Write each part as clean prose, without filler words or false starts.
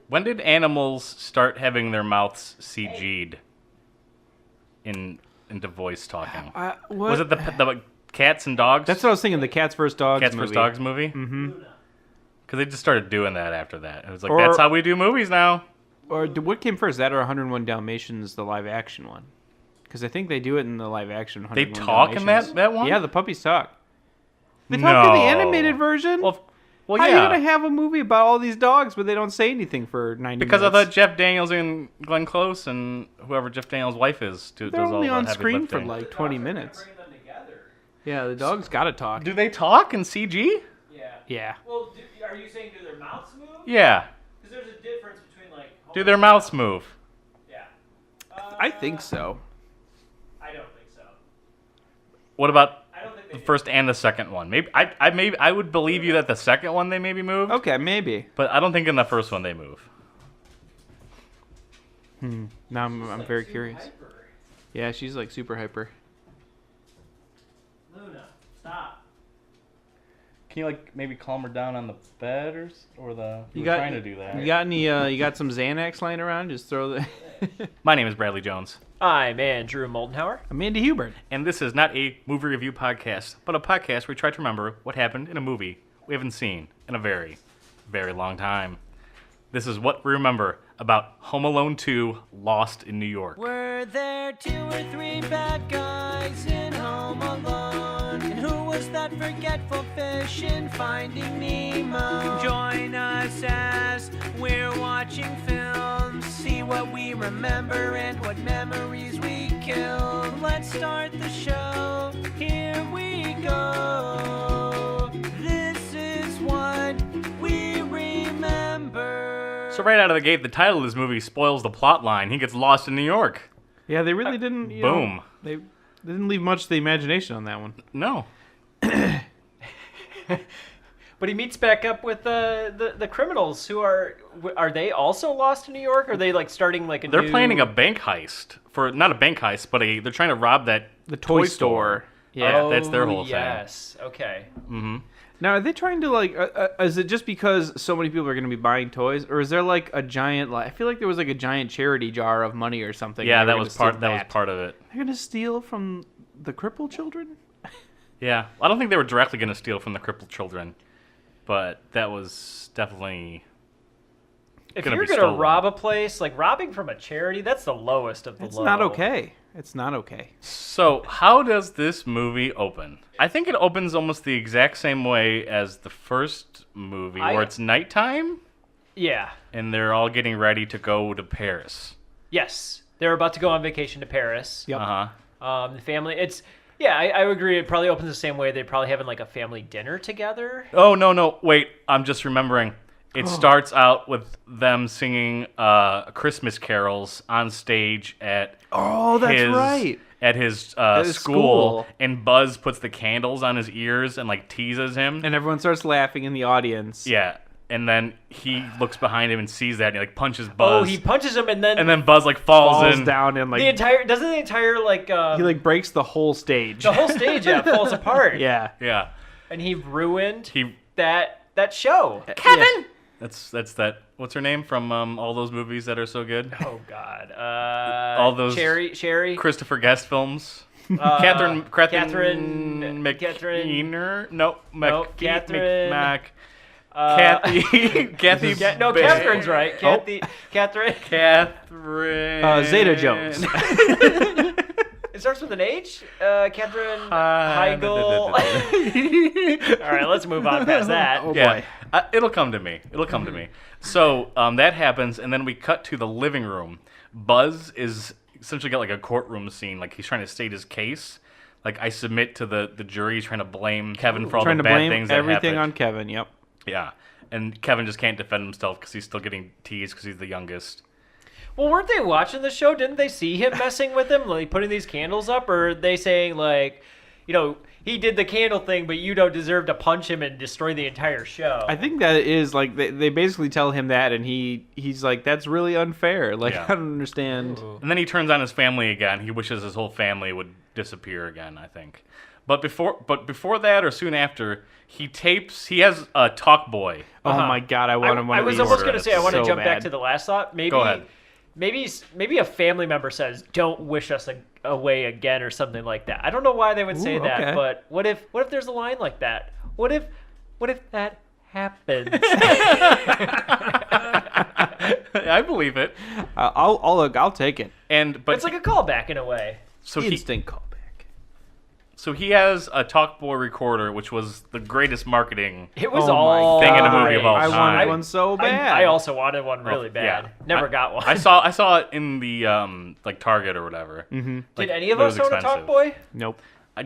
When did animals start having their mouths CG'd into voice talking? What? Was it the cats and dogs? That's what I was thinking. The Cats vs. Dogs. Cats movie. vs. Dogs movie? Mm-hmm. Because they just started doing that after that. It was like, Or- that's how we do movies now. Or what came first? That or 101 Dalmatians, the live action one? Because I think they do it in the live action. They 101 talk in Dalmatians. that one? Yeah, the puppies talk. They talk in the No. animated version. Well, How are you yeah. gonna have a movie about all these dogs, but they don't say anything for 90 Because I minutes? thought Jeff Daniels and Glenn Close and whoever Jeff Daniels' wife is They're does all only the on heavy screen for lifting. like 20 minutes. Yeah, the dogs gotta talk. Do they talk in CG? Yeah. Yeah. Well, are you saying do their mouths move? Yeah. Because there's a difference between like. Do their mouths move? Yeah. I think so. I don't think so. What about I don't think they the do. first and the second one? Maybe I would believe you that the second one they maybe moved. Okay, maybe. But I don't think in the first one they move. Now I'm very curious. Hyper. Yeah, she's like super hyper. Luna, stop. Can you like maybe calm her down on the bed or the? You were got- trying to do that. You got any? You got some Xanax lying around? Just throw the. My name is Bradley Jones, I'm Andrew Moldenhauer. Amanda Hubert. and this is not a movie review podcast, but a podcast where we try to remember what happened in a movie we haven't seen in a very, very long time. This is what we remember about Home Alone 2: Lost in New York. Were there 2 or 3 bad guys in Home Alone? And who was that forgetful fish in Finding Nemo? Join us as we're watching films. See what we remember and what memories we kill. Let's start the show. Here we go. This is what we remember. So right out of the gate, the title of this movie spoils the plot line. He gets lost in New York. Yeah, they really didn't. You Boom. know, they didn't leave much to the imagination on that one. No. But he meets back up with the criminals who are they also lost in New York? Or are they like starting like a They're new... planning a bank heist for not a bank heist, but they're trying to rob that The toy store. Yeah. Oh, that's their whole thing. Yes. Okay. Now, are they trying to like? Is it just because so many people are going to be buying toys, or is there like a giant? Like, I feel like there was like a giant charity jar of money or something. Yeah, and they that were was gonna part. steal That was part of it. They're going to steal from the crippled children. Yeah, I don't think they were directly going to steal from the crippled children, but that was definitely. If Gonna you're be gonna stolen. rob a place, like robbing from a charity, that's the lowest of the It's low. not okay. It's not okay. So, how does this movie open? I think it opens almost the exact same way as the first movie, where it's nighttime Yeah. and they're all getting ready to go to Paris. Yes. They're about to go on vacation to Paris. Yep. Uh huh. The family. It's. Yeah, I would agree. It probably opens the same way. They're probably having like a family dinner together. Oh no! Wait, I'm just remembering. It starts out with them singing Christmas carols on stage at Oh, that's his, right. at his, his school, school. and Buzz puts the candles on his ears and like teases him. And everyone starts laughing in the audience. Yeah, and then he looks behind him and sees that, and he like punches Oh, Buzz. he punches him and then Buzz like falls Falls in. down and like the entire like he like breaks the whole stage. the whole stage falls apart. Yeah. Yeah, And he ruined he. that show. Kevin. That's that. What's her name from all those movies that are so good? Oh God. All those Sherry. Christopher Guest films. Catherine Catherine. McKeener? No, Catherine. Kathy. Kathy. Catherine's right. Catherine. Catherine. Zeta Jones. It starts with an H. Catherine Heigl. All right, let's move on past that. Oh, Yeah, boy. it'll come to me. It'll come to me. So that happens, and then we cut to the living room. Buzz is essentially got like a courtroom scene, like he's trying to state his case. Like I submit to the jury, he's trying to blame Kevin for all Trying the to bad blame things that everything happened. on Kevin. Yep. Yeah, and Kevin just can't defend himself because he's still getting teased because he's the youngest. Well, weren't they watching the show? Didn't they see him messing with him, like putting these candles up? Or are they saying like, you know, he did the candle thing, but you don't deserve to punch him and destroy the entire show? I think that is like they basically tell him that, and he's like, that's really unfair. Like Yeah. I don't understand. And then he turns on his family again. He wishes his whole family would disappear again, I think. But before that or soon after, he has a Talk Boy. Oh my god, I wanted one I of was these. almost gonna say I want to So jump back bad. to the last thought. Maybe, Go ahead. maybe a family member says, "Don't wish us away again" or something like that. I don't know why they would say Ooh, that, okay. but what if there's a line like that? What if that happens? I believe it. I'll take it. But It's like a callback in a way. so Instant callback. he has a Talk Boy recorder, which was the greatest marketing. It was Oh my all Thing in a movie great. of all I time. wanted one so bad. I also wanted one really bad. Yeah. Never got one. I saw it in the like Target or whatever. Mm-hmm. Did any of us own a Talk Boy? Nope.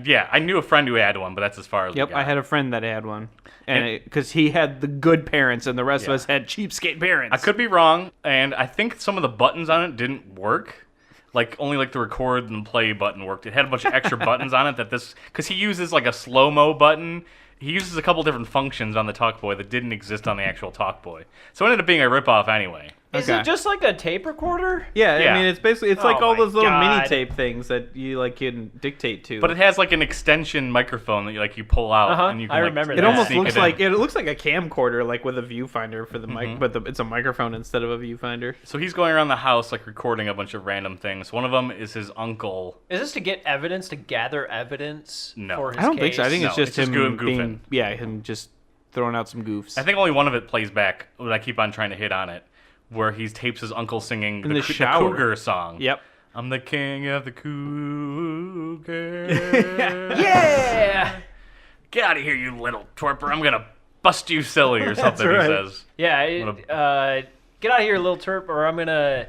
Yeah, I knew a friend who had one, but that's as far as we Yep, got. I had a friend that had one, and because he had the good parents, and the rest Yeah. of us had cheapskate parents. I could be wrong, and I think some of the buttons on it didn't work. Like only like the record and play button worked. It had a bunch of extra buttons on it because he uses like a slow-mo button. He uses a couple different functions on the Talk Boy that didn't exist on the actual Talk Boy. So it ended up being a ripoff anyway. Is Okay. it just like a tape recorder? Yeah, Yeah. I mean, it's basically Oh like all my those little mini God. tape things that you like can dictate to. But it has like an extension microphone that you pull out Uh-huh, and you can I like, remember It that. almost sneak looks it in. like it looks like a camcorder, like with a viewfinder for the mic, but it's a microphone instead of a viewfinder. So he's going around the house like recording a bunch of random things. One of them is his uncle. Is this to get evidence, to gather evidence No. for his I don't think so. I think No, it's just it's just him goofing. being, him just throwing out some goofs. I think only one of it plays back. But I keep on trying to hit on it, where he tapes his uncle singing the the shower. Cougar song. Yep. I'm the king of the Cougar. Yeah! Get out of here, you little twerper! I'm gonna bust you silly or something. right. He says. Yeah, get out of here, little terp, or I'm gonna...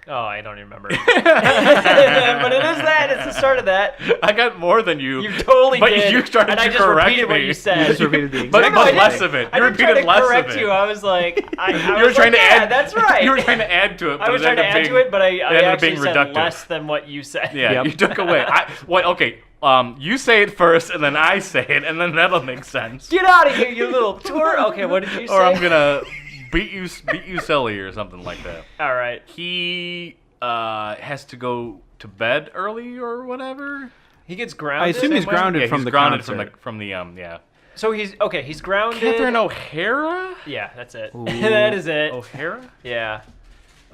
Oh, I don't even remember. But it is that. It's the start of that. I got more than you. You totally but did. you started and to I just correct repeated me. what you said. Just repeated the But, exact but same less thing. of it. I You didn't try repeated to less correct of it. you. I was like, I You were was trying like, to yeah, add. that's right. You were trying to add to it. But I was it trying to ended up add to being- it, but I ended up actually being said reductive. less than what you said. Yeah, Yep. you took away. Okay. You say it first, and then I say it, and then that'll make sense. Get out of here, you little tour. Okay, what did you say? Or I'm gonna beat you silly or something like that. All right. He has to go to bed early or whatever. He gets grounded. I assume he's Same way? grounded Yeah, from he's the grounded concert. from the yeah. So he's grounded. Catherine O'Hara. Yeah, that's it. That is it. O'Hara. Yeah.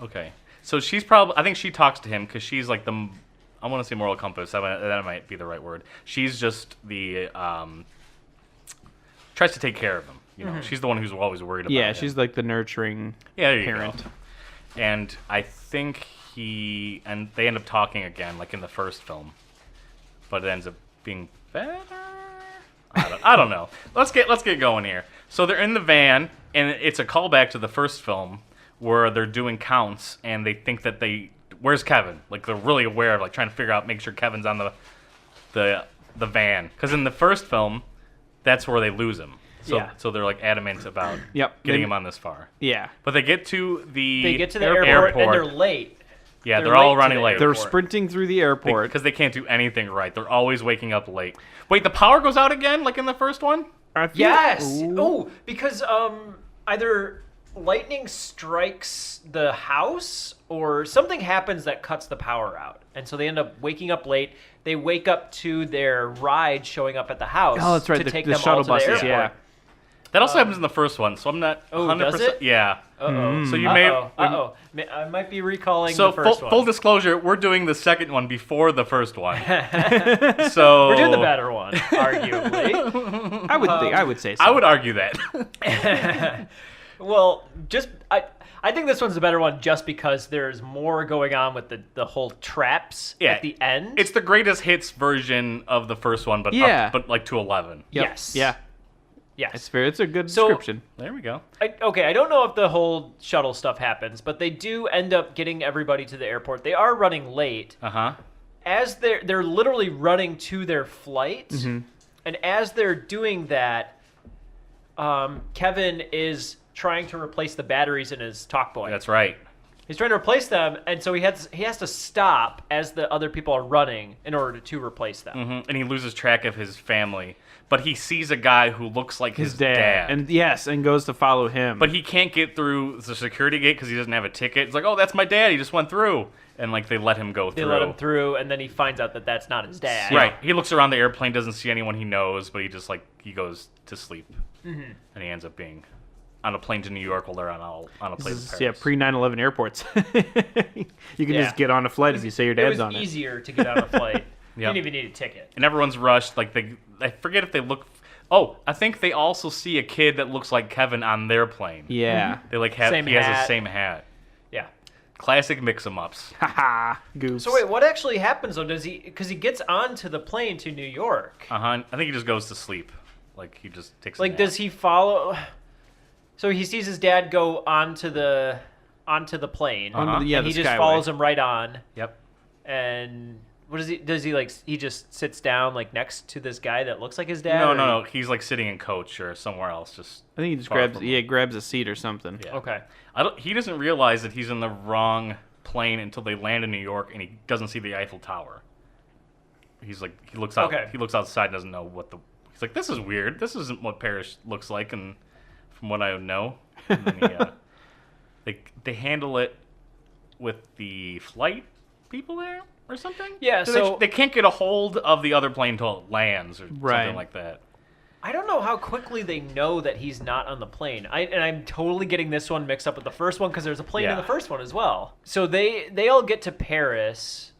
Okay. So she's probably. I think she talks to him because she's like the. I want to say moral compass. That might be the right word. She's just the. Tries to take care of him. You know, she's the one who's always worried about. Yeah, him. she's like the nurturing Yeah, there you parent. go. And I think they end up talking again, like in the first film, but it ends up being better. I don't know. Let's get going here. So they're in the van, and it's a callback to the first film where they're doing counts, and they think that where's Kevin? Like they're really aware of like trying to figure out, make sure Kevin's on the van, because in the first film, that's where they lose him. So, Yeah. so they're like adamant about Yep. getting him on this far. Yeah. But they get to the They get to the airport and they're late. yeah, they're they're all late to running the late. They're Airport. sprinting through the airport. Because they can't do anything right. They're always waking up late. Wait, the power goes out again, like in the first one? I feel- Yes. Ooh. Oh, because either lightning strikes the house or something happens that cuts the power out, and so they end up waking up late. They wake up to their ride showing up at the house. Oh, that's right. To The, take the them shuttle all to the buses. airport. Yeah. That also happens in the first one, so I'm not Oh, 100%. does it? Yeah. Uh-oh. So you may. Uh-oh. I might be recalling So the first one. full disclosure, we're doing the second one before the first one. So We're doing the better one, arguably. I would say so. I would argue that. Well, I think this one's the better one just because there's more going on with the whole traps Yeah. at the end. It's the greatest hits version of the first one, but Yeah. but like to 11. Yep. Yes. Yeah. yes. It's fair. It's a good So- description. There we go. I don't know if the whole shuttle stuff happens, but they do end up getting everybody to the airport. They are running late. Uh-huh. As they're literally running to their flight, Mm-hmm. and as they're doing that, Kevin is trying to replace the batteries in his talk boy. That's right. He's trying to replace them, and so he has to stop as the other people are running in order to replace them. And he loses track of his family. but he sees a guy who looks like his dad. And and goes to follow him. But he can't get through the security gate because he doesn't have a ticket. It's like, oh, that's my dad. He just went through. And, like, they let him go through. They let him through, and then he finds out that that's not his dad. Right. He looks around the airplane, doesn't see anyone he knows, but he just, like, he goes to sleep. And he ends up being on a plane to New York while they're on a plane to Paris. Pre 9/11 airports. You can just get on a flight if you say your dad's on It it. was easier to get on a flight. You Yep. didn't even need a ticket. And everyone's rushed. Like, I forget if they look... Oh, I think they also see a kid that looks like Kevin on their plane. Yeah. They, like, have... Same he has the hat. same hat. Yeah. Classic mix-em-ups. Haha. Goofs. So wait, what actually happens though? Does he? Because he gets onto the plane to New York. I think he just goes to sleep. Like, he just takes a Like, nap. does he follow? So he sees his dad go onto the plane. Uh-huh. Yeah, and he the just Skyway. follows him right on. Yep. And what does he? Does he like? He just sits down like next to this guy that looks like his dad. No. He's, like, sitting in coach or somewhere else. Just I think he just far grabs from him. grabs a seat or something. Yeah. Okay. He doesn't realize that he's in the wrong plane until they land in New York, and he doesn't see the Eiffel Tower. He's like, he looks out. Okay. He looks outside, and doesn't know what the. He's like, this is weird. This isn't what Paris looks like, and from what I know, and then they handle it with the flight people there or something. Yeah, so- they can't get a hold of the other plane until it lands or Right. something like that. I don't know how quickly they know that he's not on the plane. I'm totally getting this one mixed up with the first one because there's a plane in Yeah. the first one as well. So they all get to Paris,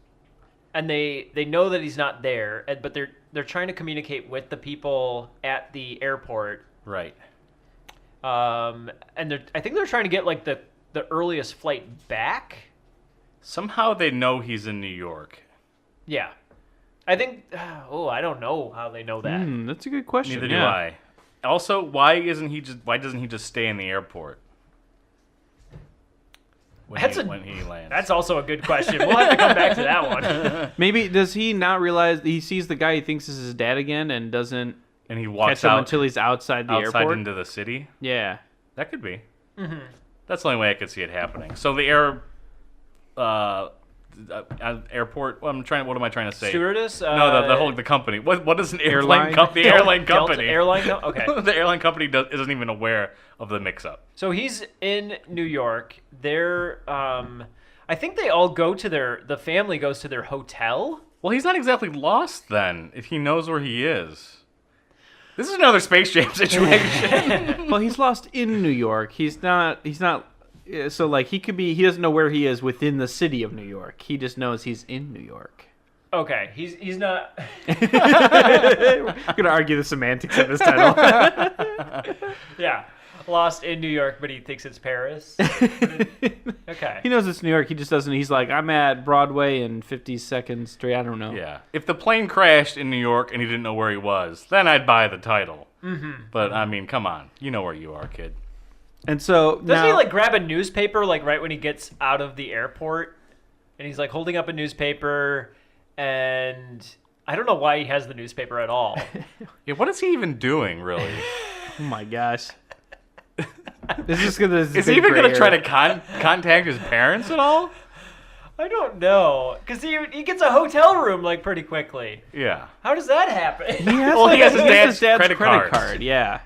and they know that he's not there, but they're trying to communicate with the people at the airport. Right. And I think they're trying to get like the earliest flight back. Somehow they know he's in New York. Yeah, I think. Oh, I don't know how they know that. That's a good question. Neither do yeah. I. Also, why doesn't he just stay in the airport when he lands? That's also a good question. We'll have to come back to that one. Maybe does he not realize he sees the guy he thinks is his dad again and doesn't and he walks catch him out until he's outside the outside airport? into the city. Yeah. That could be. Mm-hmm. That's the only way I could see it happening. So the airport. What am I trying to say? Stewardess? No, the company. What is an airline Airline? company? The airline Delta company. Okay. The airline company isn't even aware of the mix-up. So he's in New York. They're, I think they all go to the family goes to their hotel. Well, he's not exactly lost then, if he knows where he is. This is another Space Jam situation. Well, he's lost in New York. He's not. So like he doesn't know where he is within the city of New York. He just knows he's in New York. Okay, he's not. We're gonna argue the semantics of this title. Yeah, lost in New York, but he thinks it's Paris. Okay. He knows it's New York. He just doesn't. He's like, I'm at Broadway and 52nd Street. I don't know. Yeah. If the plane crashed in New York and he didn't know where he was, then I'd buy the title. Mm-hmm. But, I mean, come on. You know where you are, kid. And so Doesn't he like grab a newspaper like right when he gets out of the airport, and he's like holding up a newspaper, and I don't know why he has the newspaper at all. Yeah, what is he even doing, really? Oh my gosh. This is gonna. Is he even going to try to contact his parents at all? I don't know, because he gets a hotel room like pretty quickly. Yeah. How does that happen? He has, Well, he has his dad's credit credit cards. card. Yeah.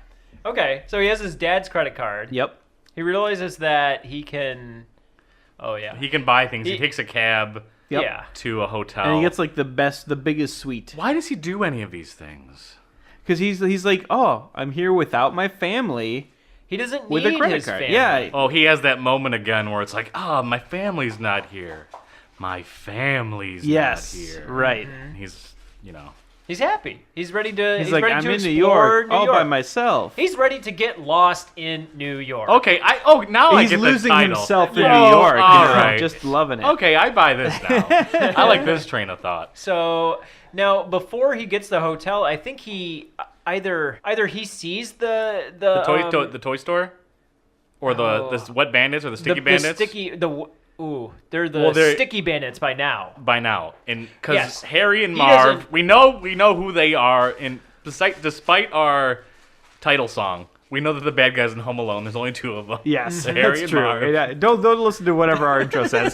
Okay, so he has his dad's credit card. Yep. He realizes that he can. Oh yeah. He can buy things. He takes a cab Yep. Yeah. to a hotel. And he gets like the biggest suite. Why does he do any of these things? Because he's like, oh, I'm here without my family He doesn't with need a credit his card. family. Yeah. Oh, he has that moment again where it's like, my family's not here. My family's Yes. not here. Right. And he's, He's happy. He's ready to. He's like, ready I'm to in New explore York all by myself. He's ready to get lost in New York. Okay, now I He's get losing the title. himself in Oh, New York. all right. Just loving it. Okay, I buy this now. I like this train of thought. So now, before he gets the hotel, I think he either he sees the The toy store, or the wet bandits, or the sticky bandits. They're the Well, they're- sticky bandits by now. By now, and because Yes. Harry and He Marv, doesn't- we know who they are, and despite our title song, we know that the bad guys in Home Alone. There's only two of them. Yes, Harry that's and true. Marv. Yeah, don't listen to whatever our intro says.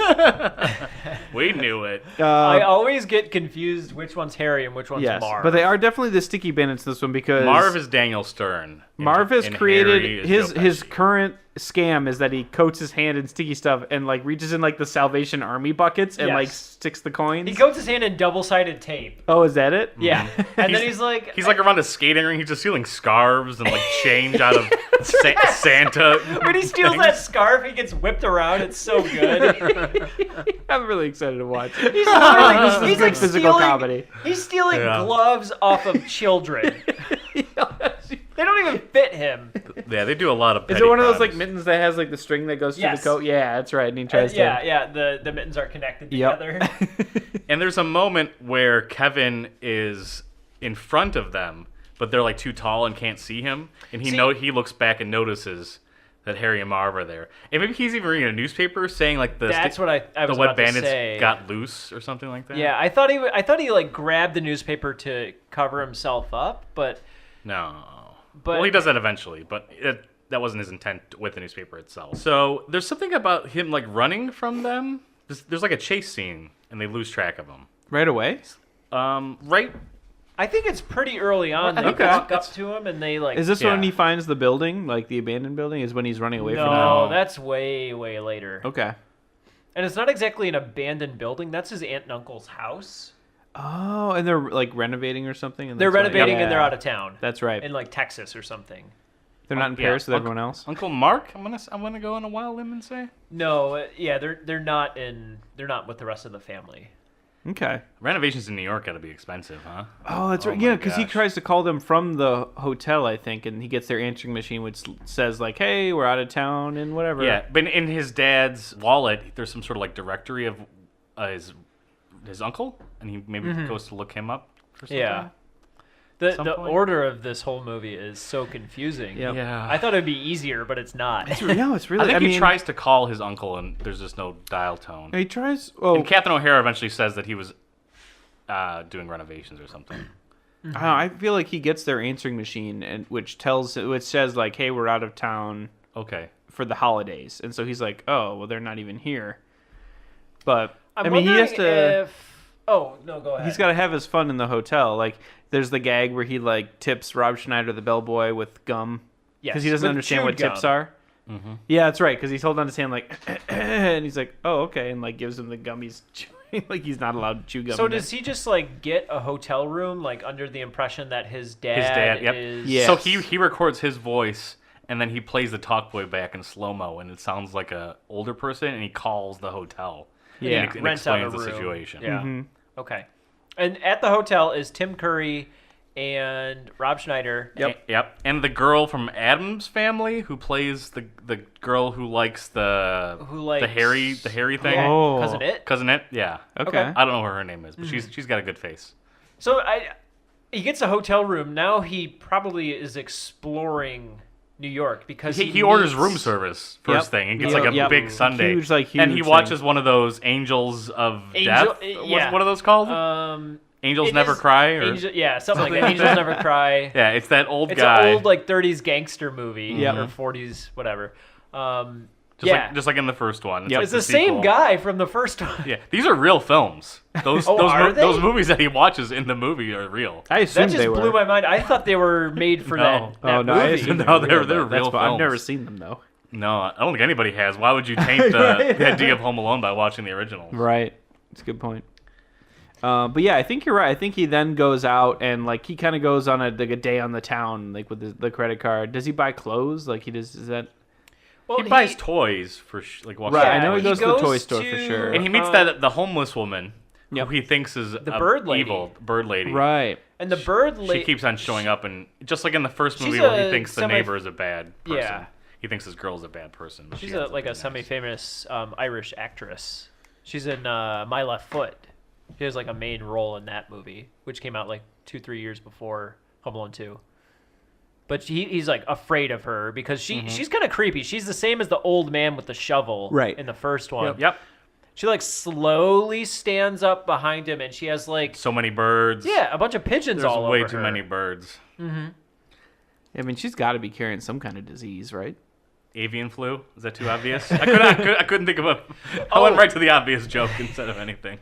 We knew it. I always get confused which one's Harry and which one's yes, Marv. but they are definitely the sticky bandits in this one because Marv is Daniel Stern. Marv has and created Harry is his Joe his Pesci. current scam is that he coats his hand in sticky stuff and like reaches in like the Salvation Army buckets and Yes. like sticks the coins. he coats his hand in double-sided tape. Oh, is that it? Yeah, and then he's like, He's like around a skating ring. He's just stealing scarves and like change out of Santa. when he steals that scarf, he gets whipped around. It's so good. I'm really excited to watch. He's This literally, is he's good like physical stealing, comedy. He's stealing Yeah. gloves off of children. They don't even fit him. Yeah, they do a lot of. Is petty it one of those like crimes. mittens that has like the string that goes through Yes. the coat? Yeah, that's right. And he tries Yeah, the mittens are connected Yep. together. And there's a moment where Kevin is in front of them, but they're like too tall and can't see him. And he See- he looks back and notices that Harry and Marv are there. And maybe he's even reading a newspaper saying like That's what I the was wet about to bandits say. got loose or something like that. Yeah, I thought he like grabbed the newspaper to cover himself up, but No. But- Well, he does that eventually, but that wasn't his intent with the newspaper itself. So there's something about him like running from them. There's like a chase scene, and they lose track of him. right away. Right. I think it's pretty early on. They Okay. walk up to him and they like. Is this Yeah. when he finds the building, like the abandoned building? Is when he's running away from No, them? that's way later. Okay. And it's not exactly an abandoned building. That's his aunt and uncle's house. Oh, and they're like renovating or something. And They're that's why- renovating yeah. and they're out of town. That's right. In like Texas or something. They're not in Yeah. Paris with Uncle- everyone else. Uncle Mark. I'm gonna go on a wild limb and say No, yeah, they're not with the rest of the family. Okay. renovations in New York got to be expensive, huh? Oh, that's Oh right. my Yeah, because he gosh. tries to call them from the hotel, I think, and he gets their answering machine, which says like, "Hey, we're out of town," and whatever. Yeah, but in his dad's wallet, there's some sort of like directory of his uncle, and he maybe goes to look him up for something. Yeah. some The point. order of this whole movie is so confusing. Yep. Yeah. I thought it'd be easier, but it's not. No, it's really. I think he mean, tries to call his uncle, and there's just no dial tone. He tries. Oh, And Catherine O'Hara eventually says that he was doing renovations or something. I don't know, I feel like he gets their answering machine, and which says like, "Hey, we're out of town Okay. for the holidays," and so he's like, "Oh, well, they're not even here." But I'm I mean, he has wondering to. if. Oh no, go ahead. He's got to have his fun in the hotel. Like, there's the gag where he like tips Rob Schneider, the bellboy, with gum because he Yes, doesn't with understand chewed what tips gum. are. Yeah, that's right. Because he's holding on his hand like, and he's like, "Oh, okay," and like gives him the gum he's chewing. Like he's not allowed to chew gum. So in does it. he just like get a hotel room like under the impression that his dad, His dad, yep. is Yeah. So Yes. he records his voice, and then he plays the talk boy back in slow mo, and it sounds like a older person, and he calls the hotel. Yeah. and rents out a explains the room. situation. Yeah. Mhm. Okay. And at the hotel is Tim Curry and Rob Schneider. Yep. And the girl from Adam's family who plays the girl who likes the likes- the hairy thing. Yeah, Oh. Cousin It. Cousin It? Yeah. Okay. I don't know what her name is, but she's got a good face. So he gets a hotel room. Now he probably is exploring New York because He orders meets- room service first Yep. thing and gets Yep. like a Yep. big sundae. Huge, like, and he huge watches thing. one of those Angels of Angel- Death. yeah. What are those called? Angels it Never is- Cry? Or? yeah, something like that. Angels Never Cry. Yeah, it's that old It's guy. an old like 30s gangster movie Yep. or 40s whatever. just like in the first one. It's, Yep. like It's the same sequel. guy from the first one. Yeah, these are real films. Those Oh, are they? those movies that he watches in the movie are real. I That assumed just they blew were. my mind. I thought they were made for No. that Oh no, I movie. assumed they No, were they're real, real That's why- I've never films. seen them though. No, I don't think anybody has. Why would you taint the idea of Home Alone by watching the originals? Right. That's a good point. But yeah, I think you're right. I think he then goes out and like he kind of goes on a day on the town, like with the credit card. Does he buy clothes? Like he does? Is that Well, He buys toys for like walks right? I around. know he he goes to the toy goes store for to- sure. And he meets the homeless woman Yep. who he thinks is The a bird lady. evil bird lady. Right. And the bird She lady. keeps on showing up, and just like in the first She's movie where he a thinks the semi- neighbor is a bad person. Yeah. He thinks his girl's a bad person. But She's she ends up like a being nice. semi-famous Irish actress. She's in My Left Foot. She has like a main role in that movie, which came out like 2-3 years before Home Alone 2. But he's like afraid of her because she's kind of creepy. She's the same as the old man with the shovel Right. in the first one. Yep. She like slowly stands up behind him, and she has like So many birds. a bunch of pigeons There's all way over too her. many birds. I mean, she's got to be carrying some kind of disease, right? avian flu. Is that too obvious? I couldn't think of a. I went right to the obvious joke instead of anything.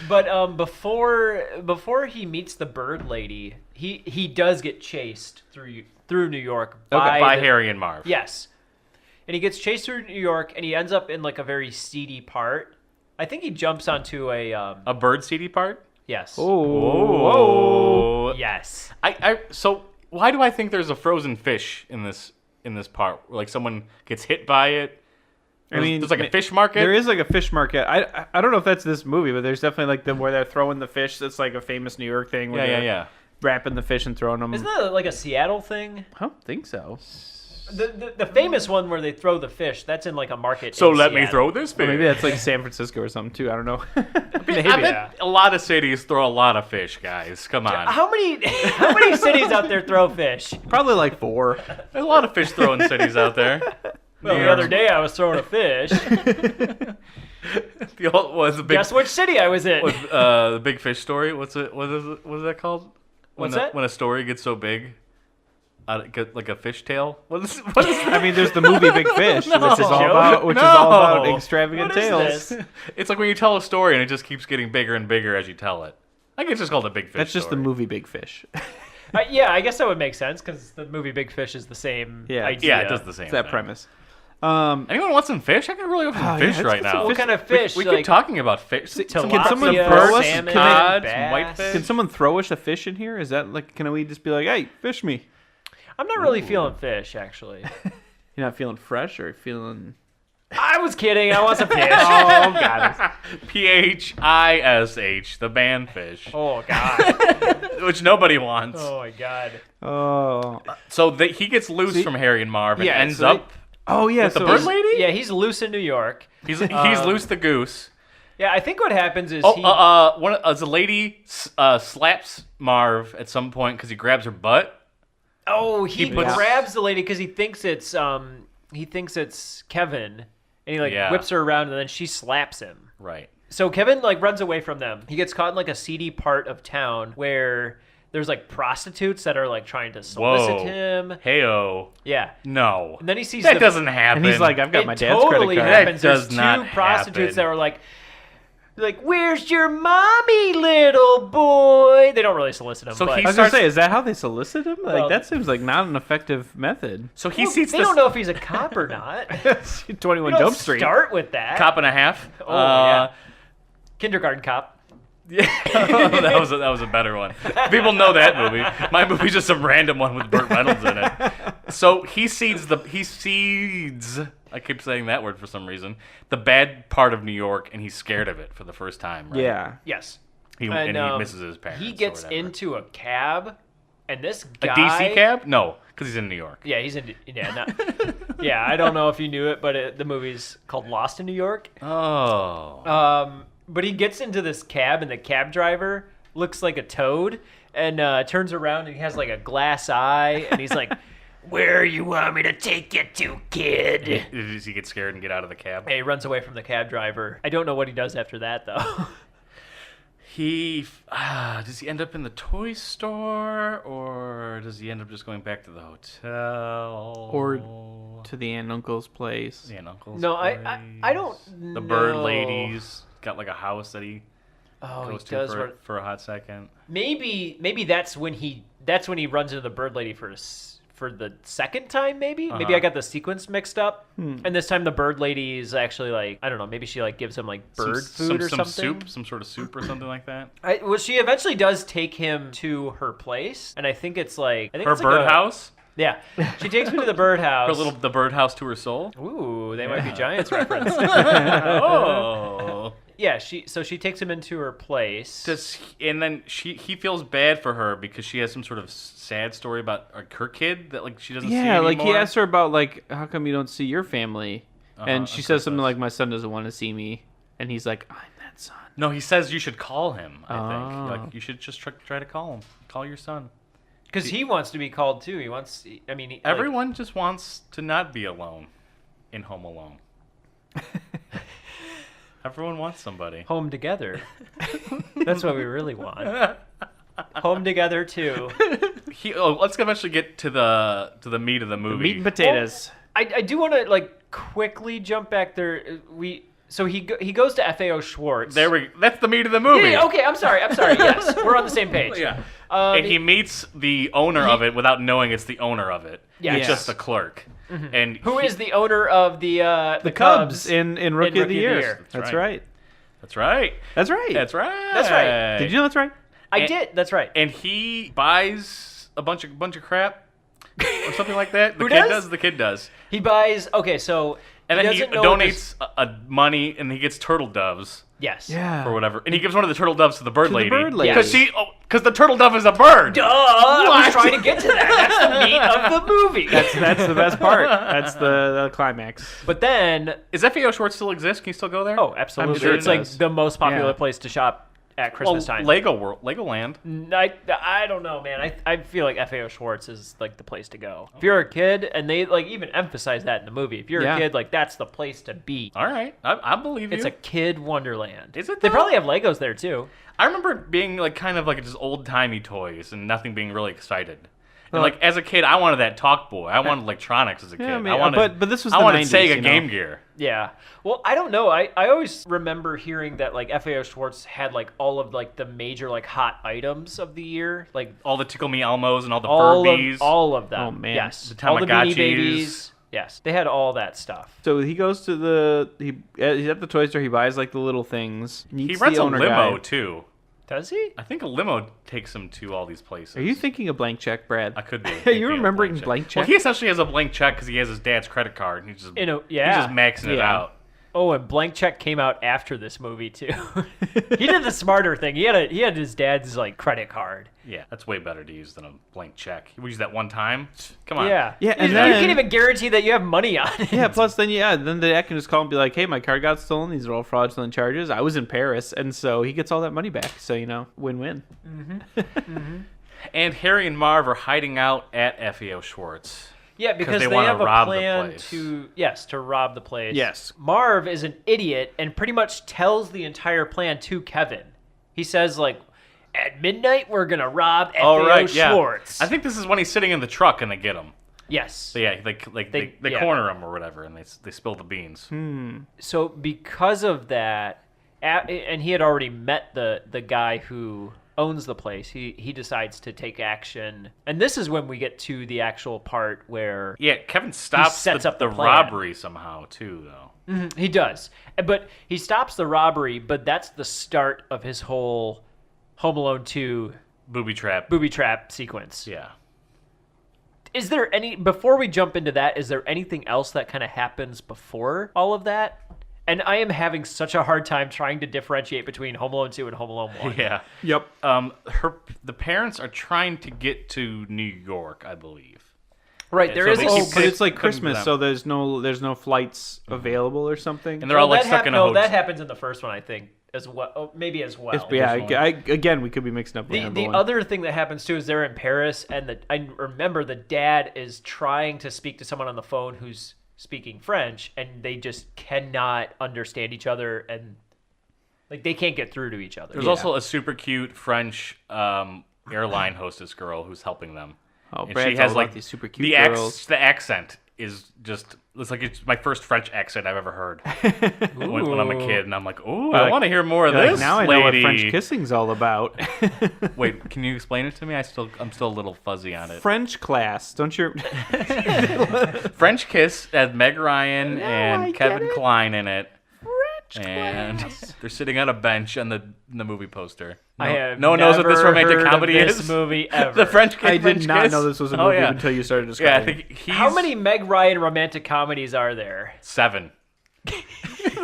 But before he meets the bird lady, he does get chased through New York By Harry and Marv. Yes. And he gets chased through New York, and he ends up in like a very seedy part. I think he jumps onto A bird seedy part. yes. Oh. Yes. So why do I think there's a frozen fish in this part? Like someone gets hit by it. There's like a fish market. There is like a fish market. I don't know if that's this movie, but there's definitely like where they're throwing the fish. That's like a famous New York thing. Where they're wrapping the fish and throwing them. Isn't that like a Seattle thing? I don't think so. The famous one where they throw the fish, that's in like a market. So in let me Seattle. throw this fish. Or maybe that's like San Francisco or something too. I don't know. Maybe. I bet a lot of cities throw a lot of fish, guys. Come on. How many cities out there throw fish? Probably like 4. There's a lot of fish throwing cities out there. Well, the other day I was throwing a fish. The old was the big. Guess which city I was in? The big fish story. What is that called? What's that? When a story gets so big, like a fish tail. What is I mean, there's the movie Big Fish, No. which is all Joke? about No. extravagant What is tales. this? It's like when you tell a story and it just keeps getting bigger and bigger as you tell it. I think it's just called a big fish. That's just the story. movie Big Fish. Yeah, I guess that would make sense because the movie Big Fish is the same Yeah. idea. Yeah, it does the same. It's that thing. premise. Anyone want some fish? I can really go for some Oh, fish yeah, right let's get now. some What kind of fish? We like, keep talking about fish. Can someone tilapia, throw us? salmon, cod, bass? some whitefish? Can someone throw us a fish in here? Is that like? Can we just be like, "Hey, fish me"? I'm not really feeling fish, actually. You're not feeling fresh or feeling? I was kidding. I want some fish. Oh God! PHISH, the band fish, Oh God. which nobody wants. Oh my God. Oh. So he gets loose from Harry and Marv and Yeah, ends so up Oh yeah. with the so bird lady. Yeah, he's loose in New York. He's loose the goose. Yeah, I think what happens is The lady slaps Marv at some point because he grabs her butt. he puts- grabs the lady because he thinks it's Kevin, and he whips her around, and then she slaps him. Right. So Kevin runs away from them. He gets caught in like a seedy part of town where there's like prostitutes that are like trying to solicit him. Heyo. Yeah. No. And then he sees that the- doesn't happen. And he's like, "I've got It my dad's totally credit card." happens. That does There's not two prostitutes happen. that were like, "Where's your mommy, little boy?" They don't really solicit him. So but he I was gonna starts- say, is that how they solicit him? Like Well- that seems like not an effective method. So he sees they this don't know if he's a cop or not. 21 Don't Jump Street. start with that. cop and a half. Oh, yeah. Kindergarten Cop. Yeah, that was a better one. People know that movie. My movie's just some random one with Burt Reynolds in it. So he seeds. I keep saying that word for some reason. The bad part of New York, and he's scared of it for the first time. Right? Yeah. Yes. And he misses his parents. He or gets whatever. into a cab, and this a guy. DC cab. No, because he's in New York. Yeah, he's in. Yeah, yeah. I don't know if you knew it, but the movie's called Lost in New York. Oh. But he gets into this cab, and the cab driver looks like a toad, and turns around, and he has like a glass eye, and he's like, "Where you want me to take you to, kid?" Does he get scared and get out of the cab? And he runs away from the cab driver. I don't know what he does after that, though. Does he end up in the toy store, or does he end up just going back to the hotel, Or to the aunt and uncle's place. the aunt and uncle's No, I place? don't know. The bird lady's got like a house that he Oh, goes he to does. for a hot second. Maybe that's when he runs into the bird lady for the second time. Maybe I got the sequence mixed up. And this time the bird lady is actually like, I don't know. Maybe she like gives him like bird food or some something. soup, some sort of soup or something like that. Well, she eventually does take him to her place, and I think it's like Her birdhouse, Yeah, she takes me to the birdhouse. the birdhouse to her soul. Ooh, they might be Giants reference. Oh. Yeah, she takes him into her place. And then he feels bad for her because she has some sort of sad story about her kid that like she doesn't see Yeah, like he anymore. asked her about like, how come you don't see your family? And she of says course something does. like, my son doesn't want to see me. And he's like, I'm that son. No, he says you should call him. I think Oh. like you should just try to call him. Call your son. Because he wants to be called too. He wants. I mean, like, Everyone just wants to not be alone in Home Alone. Everyone wants somebody. home together. That's what we really want. Home together too. Let's eventually get to the meat of the movie. Meat and potatoes. I do want to like quickly jump back there. So he goes to FAO Schwartz. That's the meat of the movie. Yeah, okay, I'm sorry. Yes, we're on the same page. Yeah. And he meets the owner of it without knowing it's the owner of it. Yeah. It's Yes. just the clerk. And Who is the owner of the Cubs in Rookie of the Year. right. That's right. That's right. That's right. That's right. That's right. Did you know that's right? I did. That's right. And he buys a bunch of crap or something like that. The Who kid does? The kid does. He buys. Okay, so And then he doesn't know this- donates money, and he gets turtle doves Yes. Yeah. or whatever. And he gives one of the turtle doves to the bird To the lady. bird lady. Because the turtle dove is a bird. Duh! I was trying to get to that. That's the meat of the movie. That's the best part. That's the climax. But then, Is FAO Schwartz still exist? Can you still go there? oh, absolutely, I'm sure it's it like does. the most popular Yeah. place to shop at well, Christmas time. Legoland. I don't know, man. I feel like FAO Schwartz is like the place to go. If you're a kid, and they like even emphasize that in the movie. If you're Yeah. a kid, like that's the place to be. All right, I believe you. It's a kid wonderland. Is it They though? probably have Legos there too. I remember it being like kind of like just old timey toys and nothing being really excited. And like as a kid, I wanted that Talk Boy. I wanted electronics as a kid. I mean, I wanted, but this was I the wanted 90s, Sega you know? Game Gear. Yeah. Well, I don't know. I always remember hearing that like FAO Schwartz had like all of like the major like hot items of the year, like All the Tickle Me Elmos and all the all Furbies. of them. Oh, man. Yes. The all the Beanie Tamagotchis. Babies. Yes, they had all that stuff. So he goes to he's at the toy store. He buys like the little things. He meets rents the a owner limo guy. too. Does he? I think a limo takes him to all these places. Are you thinking of Blank Check, Brad? I could be. Are thinking you of remembering Blank Check? Well, he essentially has a blank check because he has his dad's credit card, and he's just You know, he's yeah. just maxing it Yeah. out. Oh, and Blank Check came out after this movie too. He did the smarter thing. He had his dad's like credit card. Yeah, that's way better to use than a blank check. We use that one time. Come on. Yeah. Yeah, and you then- can't even guarantee that you have money on it. Yeah, plus then the dad can just call and be like, "Hey, my card got stolen. These are all fraudulent charges. I was in Paris," and so he gets all that money back. So win-win. And Harry and Marv are hiding out at FAO Schwartz. Yeah, because they they wanna have a rob the plan place. to rob the place. Yes. Marv is an idiot and pretty much tells the entire plan to Kevin. He says like, at midnight we're gonna rob FAO Oh, right, yeah. Schwartz. I think this is when he's sitting in the truck and they get him. Yes. So yeah, they yeah. corner him or whatever, and they spill the beans. So because of that, and he had already met the guy who owns the place, he decides to take action. And this is when we get to the actual part where Yeah, Kevin stops sets up the plan. robbery somehow too, though. he does. But he stops the robbery, but that's the start of his whole Home Alone 2 Booby trap. booby trap sequence. Yeah. Is there before we jump into that, is there anything else that kind of happens before all of that? And I am having such a hard time trying to differentiate between Home Alone 2 and Home Alone 1. Yeah. Yep. The parents are trying to get to New York, I believe. Right, there so is they a keep- Oh, but it's like couldn't Christmas, them. so there's no flights available or something. And they're all like that stuck in a no, hotel. that happens in the first one, I think, as well. Oh, maybe as well. yeah, one. again, we could be mixing up The number one. other thing that happens too is they're in Paris, and I remember the dad is trying to speak to someone on the phone who's speaking French, and they just cannot understand each other, and like they can't get through to each other. There's also a super cute French airline hostess girl who's helping them. Oh, And Brad's she has all like about these super cute girls. The accent is just it's my first French accent I've ever heard when I'm a kid, and I'm like, oh, I like- want to hear more of You're like, this. now I know what lady." French kissing's all about. Wait, can you explain it to me? I'm still a little fuzzy on it. French class, don't you? French Kiss has Meg Ryan I and get Kevin it. Kline in it, French and class. they're sitting on a bench on the movie poster. I have no one knows what this never romantic heard of comedy this is. movie ever. The French Kiss. I did French not Kiss? know this was a Oh, movie yeah. until you started Yeah, I describing. think he's How many Meg Ryan romantic comedies are there? 7.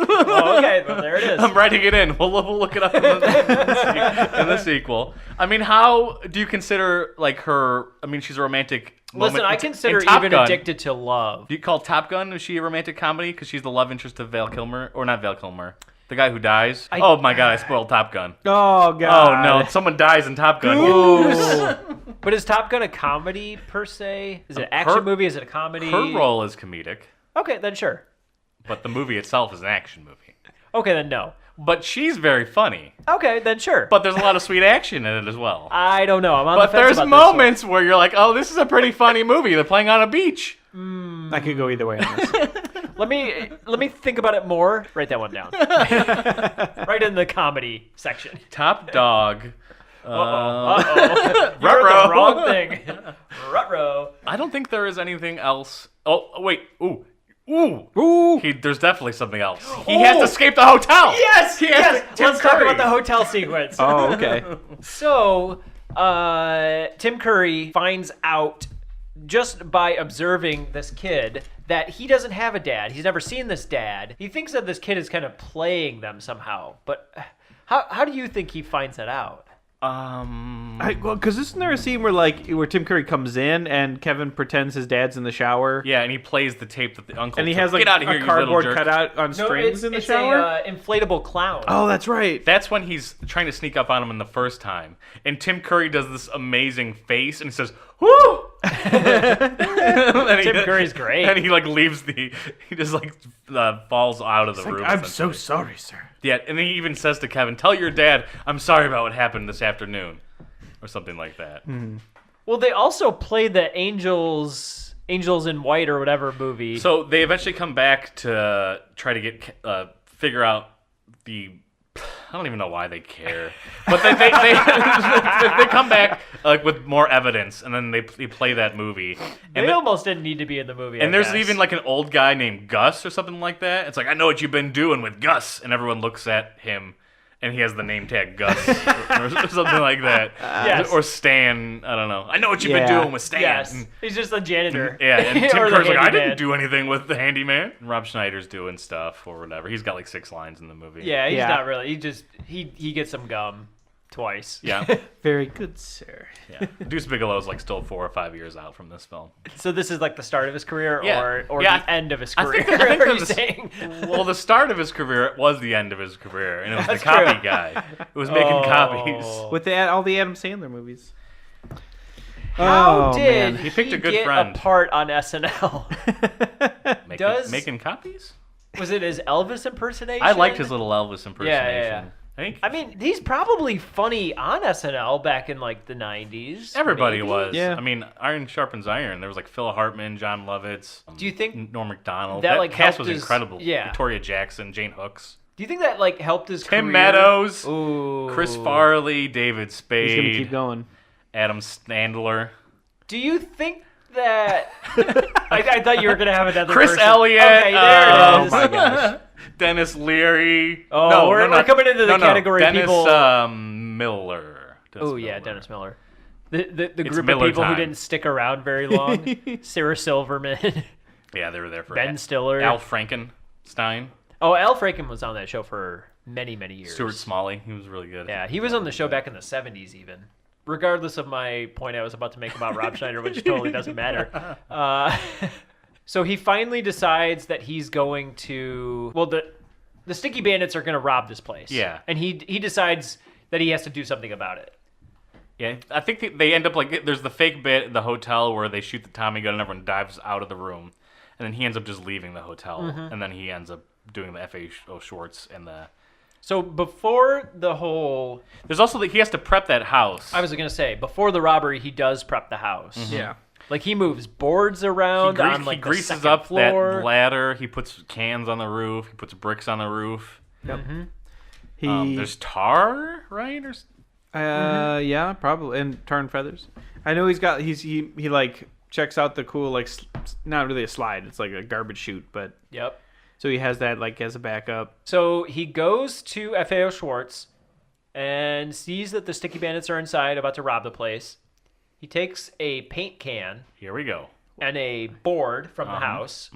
Oh, okay, well, there it is. I'm writing it in. We'll look it up in the sequel. I mean, how do you consider like her? I mean, she's a romantic. Listen, moment. I consider In Top even Gun, Addicted to Love. Do you call Top Gun? Is she a romantic comedy because she's the love interest of Val Kilmer, or not Val Kilmer, the guy who dies? Oh my God, I spoiled Top Gun. Oh Oh god. no, someone dies in Top Gun. But is Top Gun a comedy per se? Is it an action Her- movie? Is it a comedy? Her role is comedic, Okay, then sure. but the movie itself is an action movie. Okay, then no. But she's very funny. Okay, then sure. But there's a lot of sweet action in it as well. I don't know. I'm on But the fence there's about this one. moments where you're like, oh, this is a pretty funny movie. They're playing on a beach. I could go either way on this. Let me think about it more. Write that one down. Right in the comedy section. Top dog. Uh-oh. You heard Ruh-roh. the wrong thing. Ruh-roh. I don't think there is anything else. Oh, wait. Ooh. Ooh. There's definitely something else. He has to escape the hotel. Yes. Tim Let's talk Curry. about the hotel sequence. Oh, okay. So, Tim Curry finds out just by observing this kid that he doesn't have a dad. He's never seen this dad. He thinks that this kid is kind of playing them somehow. But how do you think he finds that out? Because isn't there a scene where Tim Curry comes in and Kevin pretends his dad's in the shower? Yeah, and he plays the tape that the uncle And he took. has like Get out of here, a you cardboard little jerk. cutout on strings in the it's shower? a inflatable clown. Oh, that's right. That's when he's trying to sneak up on him in the first time. And Tim Curry does this amazing face and he says, "Whoo!" Tim Curry's great. And he like leaves he just like falls out of the room. I'm so essentially. sorry, sir. Yeah, and he even says to Kevin, "Tell your dad I'm sorry about what happened this afternoon." Or something like that. Well, they also play the Angels in White or whatever movie. So they eventually come back to try to get figure out the. I don't even know why they care, but they they come back like with more evidence, and then they play that movie. They almost didn't need to be in the movie. And I there's guess. even like an old guy named Gus or something like that. It's like, I know what you've been doing with Gus, and everyone looks at him. And he has the name tag Gus or something like that. Yes. Or Stan, I don't know. I know what you've Yeah. been doing with Stan. Yes, And- he's just a janitor. yeah, and Tim Or the Curry's like, I handyman. didn't do anything with the handyman. And Rob Schneider's doing stuff or whatever. He's got like 6 lines in the movie. Yeah, he's Yeah. not really. He gets some gum twice. Yeah. Very good, sir. Yeah. Deuce Bigelow's like still 4 or 5 years out from this film. So this is like the start of his career, Yeah. or Yeah, the end of his I career. think that- I think are you that was- saying? Well, the start of his career was the end of his career, and it was That's the copy true. guy. It was making copies. With all the Adam Sandler movies. How Oh, did man. He picked a good get friend. a part on SNL? Making copies? Was it his Elvis impersonation? I liked his little Elvis impersonation. Yeah. I think I mean, he's probably funny on SNL back in like the 90s. everybody maybe? was. Yeah. I mean, iron sharpens iron. There was like Phil Hartman, John Lovitz. Do you think Norm Macdonald? that, That like, cast helped was his- incredible. yeah. Victoria Jackson, Jane Hooks, Do you think that like helped his Tim career? Meadows, Ooh. Chris Farley, David Spade, He's going to keep going. Adam Sandler, Do you think that? I thought you were gonna have another. Chris person. Elliott. Okay, there oh it is. my gosh. Dennis Leary. Oh, no, we're not- coming into the no, category Dennis, people- Miller. Oh yeah, Dennis Miller. The group of Miller people time. who didn't stick around very long. Sarah Silverman, Yeah, they were there for Ben Stiller. Al Frankenstein, Oh, Al Franken was on that show for many years. Stuart Smalley. He was really good. Yeah, he was on the show back in the 70s even. Regardless of my point I was about to make about Rob Schneider, which totally doesn't matter. So he finally decides that he's going to... Well, the Stinky Bandits are going to rob this place. Yeah. And he decides that he has to do something about it. Yeah, I think they end up like there's the fake bit at the hotel where they shoot the Tommy gun and everyone dives out of the room, and then he ends up just leaving the hotel, and then he ends up doing the F.A.O. Schwartz and the. So before the whole... There's also that he has to prep that house. I was going to say, before the robbery, he does prep the house. Yeah. Like, he moves boards around on, like, he the greases second up floor. that ladder. He puts cans on the roof. He puts bricks on the roof. He, There's tar, right? Or yeah, probably, and tar and feathers. I know he like checks out the cool like not really a slide. It's like a garbage chute, but Yep. so he has that like as a backup. So he goes to F.A.O. Schwartz and sees that the Sticky Bandits are inside about to rob the place. He takes a paint can here we go. and a board from the house,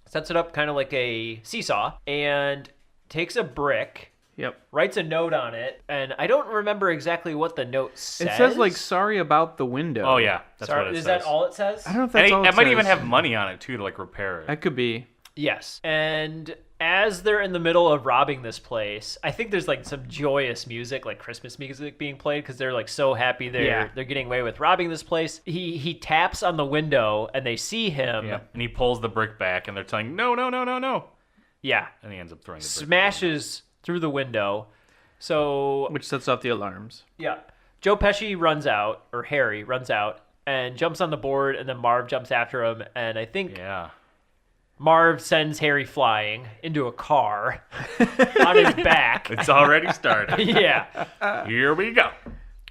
sets it up kind of like a seesaw, and takes a brick, Yep. writes a note on it, and I don't remember exactly what the note says. It says like sorry about the window. Oh yeah, that's Sorry, what it is says. that all it says? I don't know if And that's all it might says. even have money on it too to like repair it. That could be. Yes. And as they're in the middle of robbing this place, I think there's like some joyous music, like Christmas music being played because they're like so happy they're getting away with robbing this place. He taps on the window and they see him. Yeah, and he pulls the brick back, and they're telling no, Yeah. and he ends up throwing the brick. Smashes through the window. So Which sets off the alarms. yeah. Joe Pesci runs out, or Harry runs out, and jumps on the board, and then Marv jumps after him, and I think Yeah. Marv sends Harry flying into a car on his back. It's already started. Yeah. Here we go.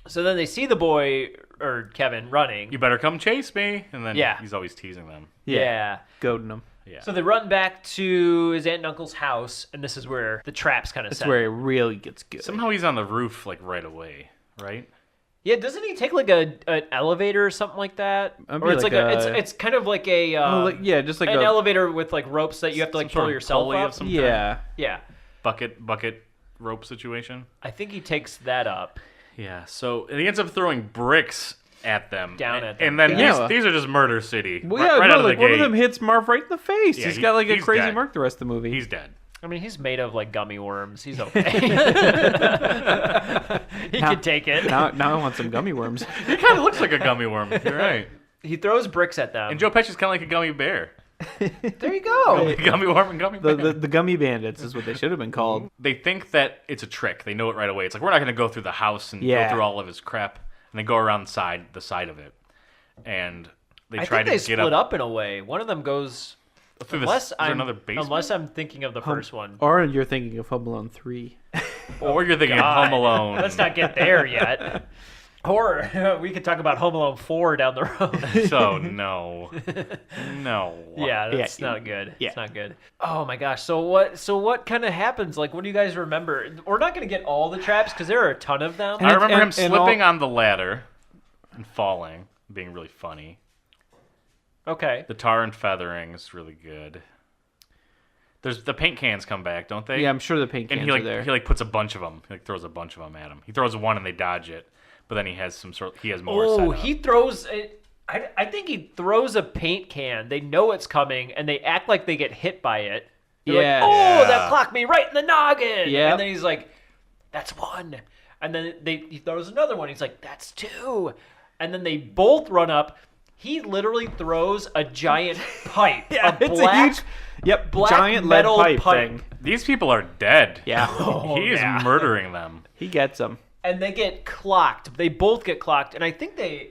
So then they see the boy, or Kevin, running. You better come chase me. And then Yeah. he's always teasing them. Yeah. Goading him. Yeah. So they run back to his aunt and uncle's house, and this is where the traps kind of That's set. where it really gets good. Somehow he's on the roof like right away, right? Yeah, doesn't he take like an elevator or something like that? That'd Or be it's like it's kind of like a yeah, just like an a elevator with like ropes that you have to like Some sort pull of yourself pulley up. of some kind. yeah. Yeah, Bucket rope situation. I think he takes that up. Yeah. So he ends up throwing bricks at them. Down at them. And then Yeah. these are just Murder City. Well, right yeah, right no, out of like the one gate. of them hits Marv right in the face. Yeah, He's got like a he's crazy dead. mark the rest of the movie. He's dead. I mean, he's made of like gummy worms. He's okay. He Now- can take it. now I want some gummy worms. He kind of looks like a gummy worm. You're right. He throws bricks at them. And Joe Pesci's kind of like a gummy bear. There you go. Gummy worm and gummy bear. The gummy bandits is what they should have been called. They think that it's a trick. They know it right away. It's like, we're not going to go through the house and Yeah. go through all of his crap. And they go around the side of it. And they I try think to they get split up up in a way. One of them goes. through Unless is there I'm another basement. unless I'm thinking of the first one. Or you're thinking of Home Alone 3. Or you're thinking of God. Home Alone. Let's not get there yet. Or we could talk about Home Alone 4 down the road. So, no. No. Yeah, that's Yeah. not good. Yeah. It's not good. Oh my gosh. So what kind of happens? Like, what do you guys remember? We're not going to get all the traps because there are a ton of them. I remember him and slipping all- on the ladder and falling, being really funny. Okay. The tar and feathering is really good. There's the paint cans come back, don't they? Yeah, I'm sure the paint And cans he are there. like puts a bunch of them. He like throws a bunch of them at him. He throws one and they dodge it, but then he has more. Oh, set up. he throws it. I think he throws a paint can. They know it's coming, and they act like they get hit by it. They're Yeah. like, oh, Yeah. that clocked me right in the noggin. Yep. And then he's like, that's one. And then he throws another one. He's like, that's two. And then they both run up. He literally throws a giant pipe. yeah, a it's black, a huge, black giant metal lead pipe thing. These people are dead. Yeah, He is yeah. murdering them. he gets them. And they get clocked. They both get clocked. And I think they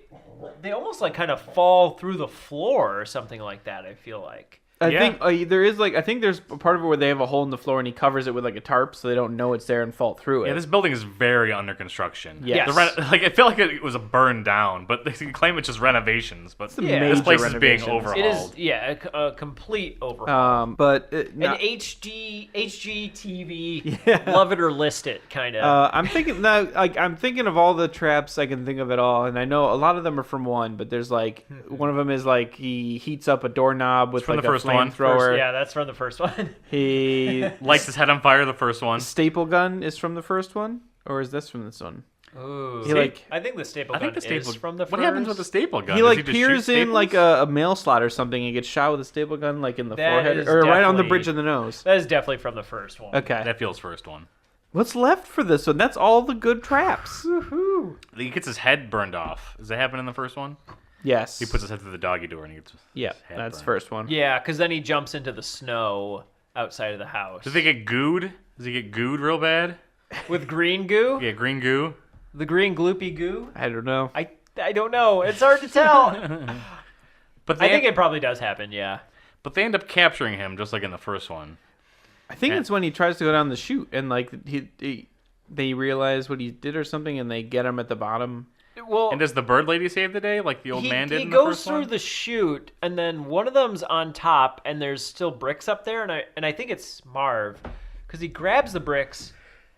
almost like kind of fall through the floor or something like that, I feel like. I Yeah. think there is like I think there's a part of it where they have a hole in the floor and he covers it with like a tarp so they don't know it's there and fall through it. Yeah, this building is very under construction. Yes. I feel like it was a burned down, but they claim it's just renovations. But Yeah. this place is being renovations. overhauled. It is, yeah, a complete overhaul. But An HGTV, Yeah. love it or list it, kind of. I'm thinking now. Like I'm thinking of all the traps I can think of it all, and I know a lot of them are from one. But there's like one of them is like he heats up a doorknob with from like the a first one. flamethrower. Yeah, that's from the first one. He Lights his head on fire. The first one. staple gun is from the first one, or is this from this one? Ooh. He like I think the staple I gun think the staple. is from the first. What happens with the staple gun? he Does like just peers shoot in like staples? a mail slot or something and gets shot with a staple gun like in the That forehead is or right on the definitely- bridge of the nose. That is definitely from the first one. Okay, That feels first one. what's left for this one? That's all the good traps. He gets his head burned off. Does that happen in the first one? Yes, He puts his head through the doggy door and he gets his yeah, head that's burned. first one. Yeah, because then he jumps into the snow outside of the house. Does they get gooed? Does he get gooed real bad? With green goo? Yeah, green goo. The green gloopy goo? I don't know. I don't know. It's hard to tell. But I they think it probably does happen, yeah. but they end up capturing him just like in the first one. I think Yeah. it's when he tries to go down the chute and like they realize what he did or something and they get him at the bottom. Well, And does the bird lady save the day like the old man did he in the goes first through one? the chute, and then one of them's on top, and there's still bricks up there, and I think it's Marv, because he grabs the bricks,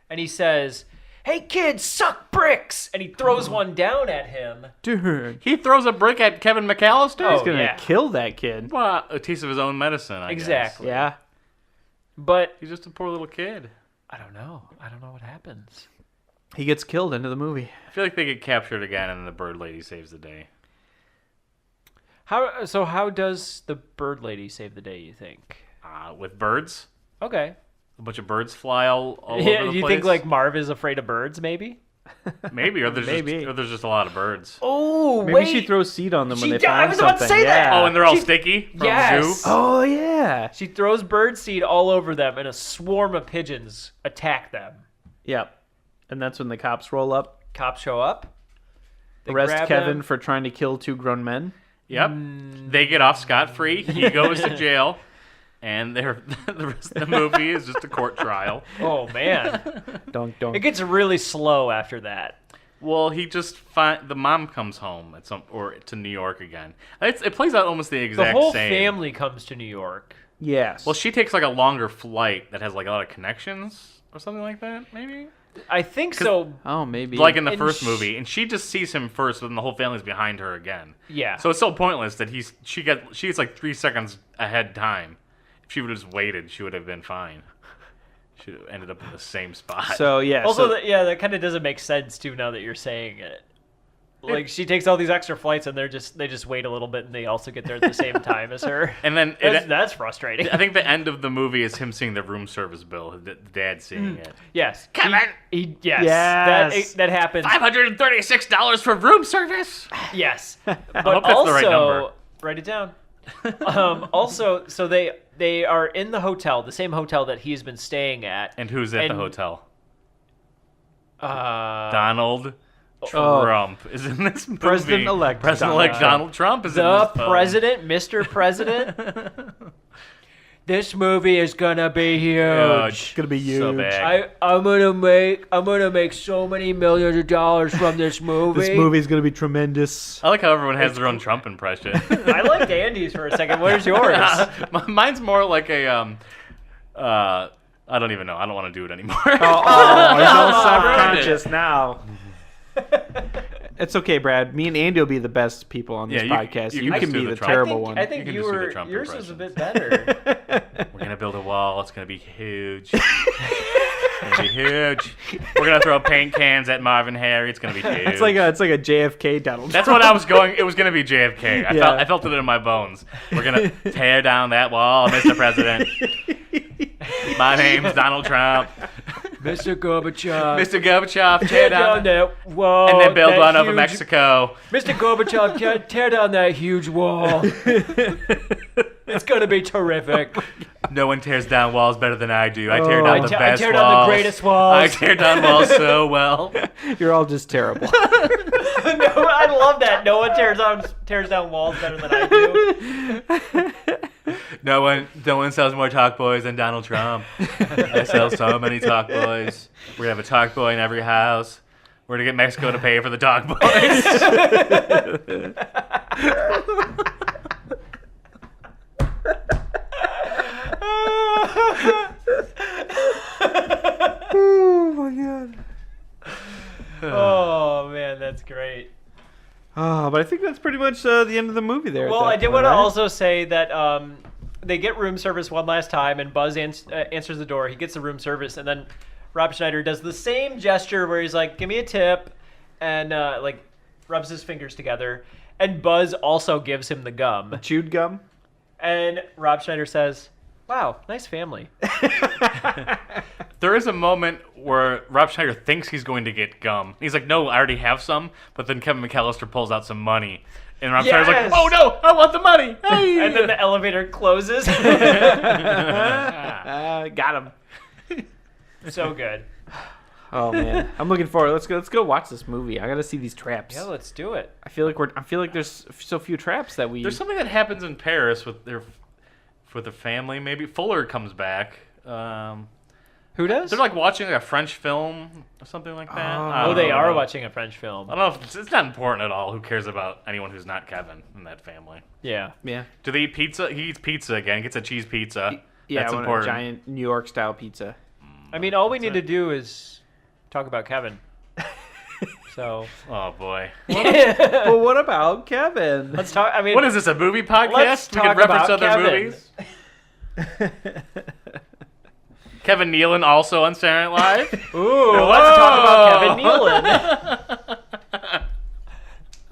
and he says, "Hey kids, suck bricks!" and he throws one down at him. Dude, He throws a brick at Kevin McAllister. he's Oh, gonna yeah. kill that kid. Well, a taste of his own medicine, I guess. Exactly. Yeah. But He's just a poor little kid. I don't know what happens. He gets killed into the movie. I feel like they get captured again and the bird lady saves the day. How does the bird lady save the day, you think? With birds. Okay. A bunch of birds fly all Yeah, over the you place. think like Marv is afraid of birds, maybe? Maybe, or there's Maybe. Just, just a lot of birds. Oh, Maybe wait. she throws seed on them when She they did- I find was about to something. say that. Yeah. Oh, and they're all She- sticky from Yes. the zoo. Oh yeah. She throws bird seed all over them, and a swarm of pigeons attack them. Yep. And that's when the cops roll up. Cops show up. Arrest grab Kevin him. for trying to kill 2 grown men. Yep. They get off scot-free. He goes to jail. And the rest of the movie is just a court trial. Oh man, Dunk, dunk. it gets really slow after that. Well, he just the mom comes home to New York again. It plays out almost the The exact whole same. family comes to New York. Yes. Well, she takes like a longer flight that has like a lot of connections or something like that, maybe. I think so. Oh, maybe. Like in the And first movie, and she just sees him first, but then the whole family's behind her again. Yeah. So it's so pointless that she gets like 3 seconds ahead time. If she would have just waited, she would have been fine. She would have ended up in the same spot. So yeah. Also, so, that kind of doesn't make sense too. Now that you're saying it, like she takes all these extra flights, and they just wait a little bit, and they also get there at the same time as her. and then That's frustrating. I think the end of the movie is him seeing the room service bill. The dad seeing it. Yes, Kevin! Yes. Yes. That happens. $536 for room service. Yes, but hope that's also the right number. write it down. Also, so they are in the hotel, the same hotel that he's been staying at. And who's at the And, hotel? Uh, Donald Trump is in this movie. President-elect President-elect Donald Trump is in the this film. president, Mr. President. This movie is gonna be huge. gonna be So huge. bad. I'm gonna make so many millions of dollars from this movie. This movie's gonna be tremendous. I like how everyone has their own Trump impression. I liked Andy's for a second. Where's yours? Mine's more like a I don't even know. I don't want to do it anymore. Oh, he's all Oh, self-conscious now. It's okay, Brad. Me and Andy will be the best people on this Yeah, podcast. you You can can just be do the the Trump. terrible one. I think You you, can just do the were Trump yours was a impressions. bit better. We're gonna build a wall. It's gonna be huge. It's gonna be huge. We're gonna throw paint cans at Marvin Harry. It's gonna be huge. It's like a JFK Donald. That's what I was going. It was gonna be JFK. Yeah. I felt it in my bones. We're gonna tear down that wall, Mr. President. My name's Donald Trump. Mr. Gorbachev. Mr. Gorbachev, tear Tear down down, that wall. and then build that one over huge- Mexico. Mr. Gorbachev, tear down that huge wall. It's gonna be terrific. No one tears down walls better than I do. I tear down the I best tear walls. down the greatest walls. I tear down walls so well. You're all just terrible. No, I love that. No one tears down walls better than I do. No one sells more Talk Boys than Donald Trump. I sell so many Talk Boys. We're gonna have a Talk Boy in every house. We're gonna get Mexico to pay for the Talk Boys. Oh my god. Oh man, that's great. Oh, but I think that's pretty much the end of the movie there. Well, I did want to also say that they get room service one last time, and Buzz answers the door. He gets the room service, and then Rob Schneider does the same gesture where he's like, "Give me a tip," and like rubs his fingers together. And Buzz also gives him the gum. chewed gum. And Rob Schneider says, "Wow, nice family." There is a moment where Rob Schneider thinks he's going to get gum. He's like, "No, I already have some." But then Kevin McAllister pulls out some money, and Rob Schneider's like, Yes! "Oh no, I want the money!" Hey! And then the elevator closes. Got him. So good. Oh man, I'm looking forward. Let's go watch this movie. I gotta see these traps. Yeah, let's do it. I feel like there's so few traps that we. There's something that happens in Paris with the family. Maybe Fuller comes back. Who does? They're like watching like a French film or something like that. I Oh, don't they know. are watching a French film. I don't know. It's not important at all. Who cares about anyone who's not Kevin in that family? Yeah. Yeah. Do they eat pizza? He eats pizza again. Gets a cheese pizza. Yeah, That's I want important. a giant New York style pizza. I mean, all we need to do is talk about Kevin. So Oh boy. Well, what about Kevin? let's talk. I mean, What is this? A movie podcast? Let's We talk can reference about other Kevin. movies. Kevin Nealon also on Saturday Night Live. Ooh, let's talk about Kevin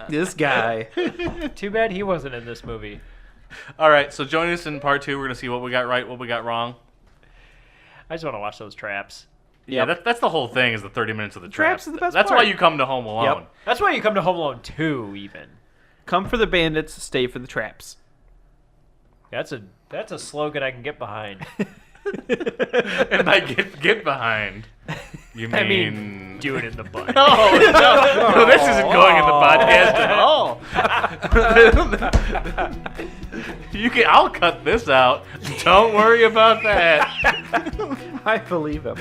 This guy. Nealon. Too bad he wasn't in this movie. All right, so join us in part 2. We're gonna see what we got right, what we got wrong. I just want to watch those traps. Yeah, that's the whole thing. Is the 30 minutes of the Traps traps. is the best That's part. why you come to Home Alone. Yep. That's why you come to Home Alone 2, even. Come for the bandits, stay for the traps. That's a slogan I can get behind. And by get behind, you mean, I mean, doing in the butt. Oh no, this isn't going in the podcast at all. I'll cut this out. Don't worry about that. I believe him.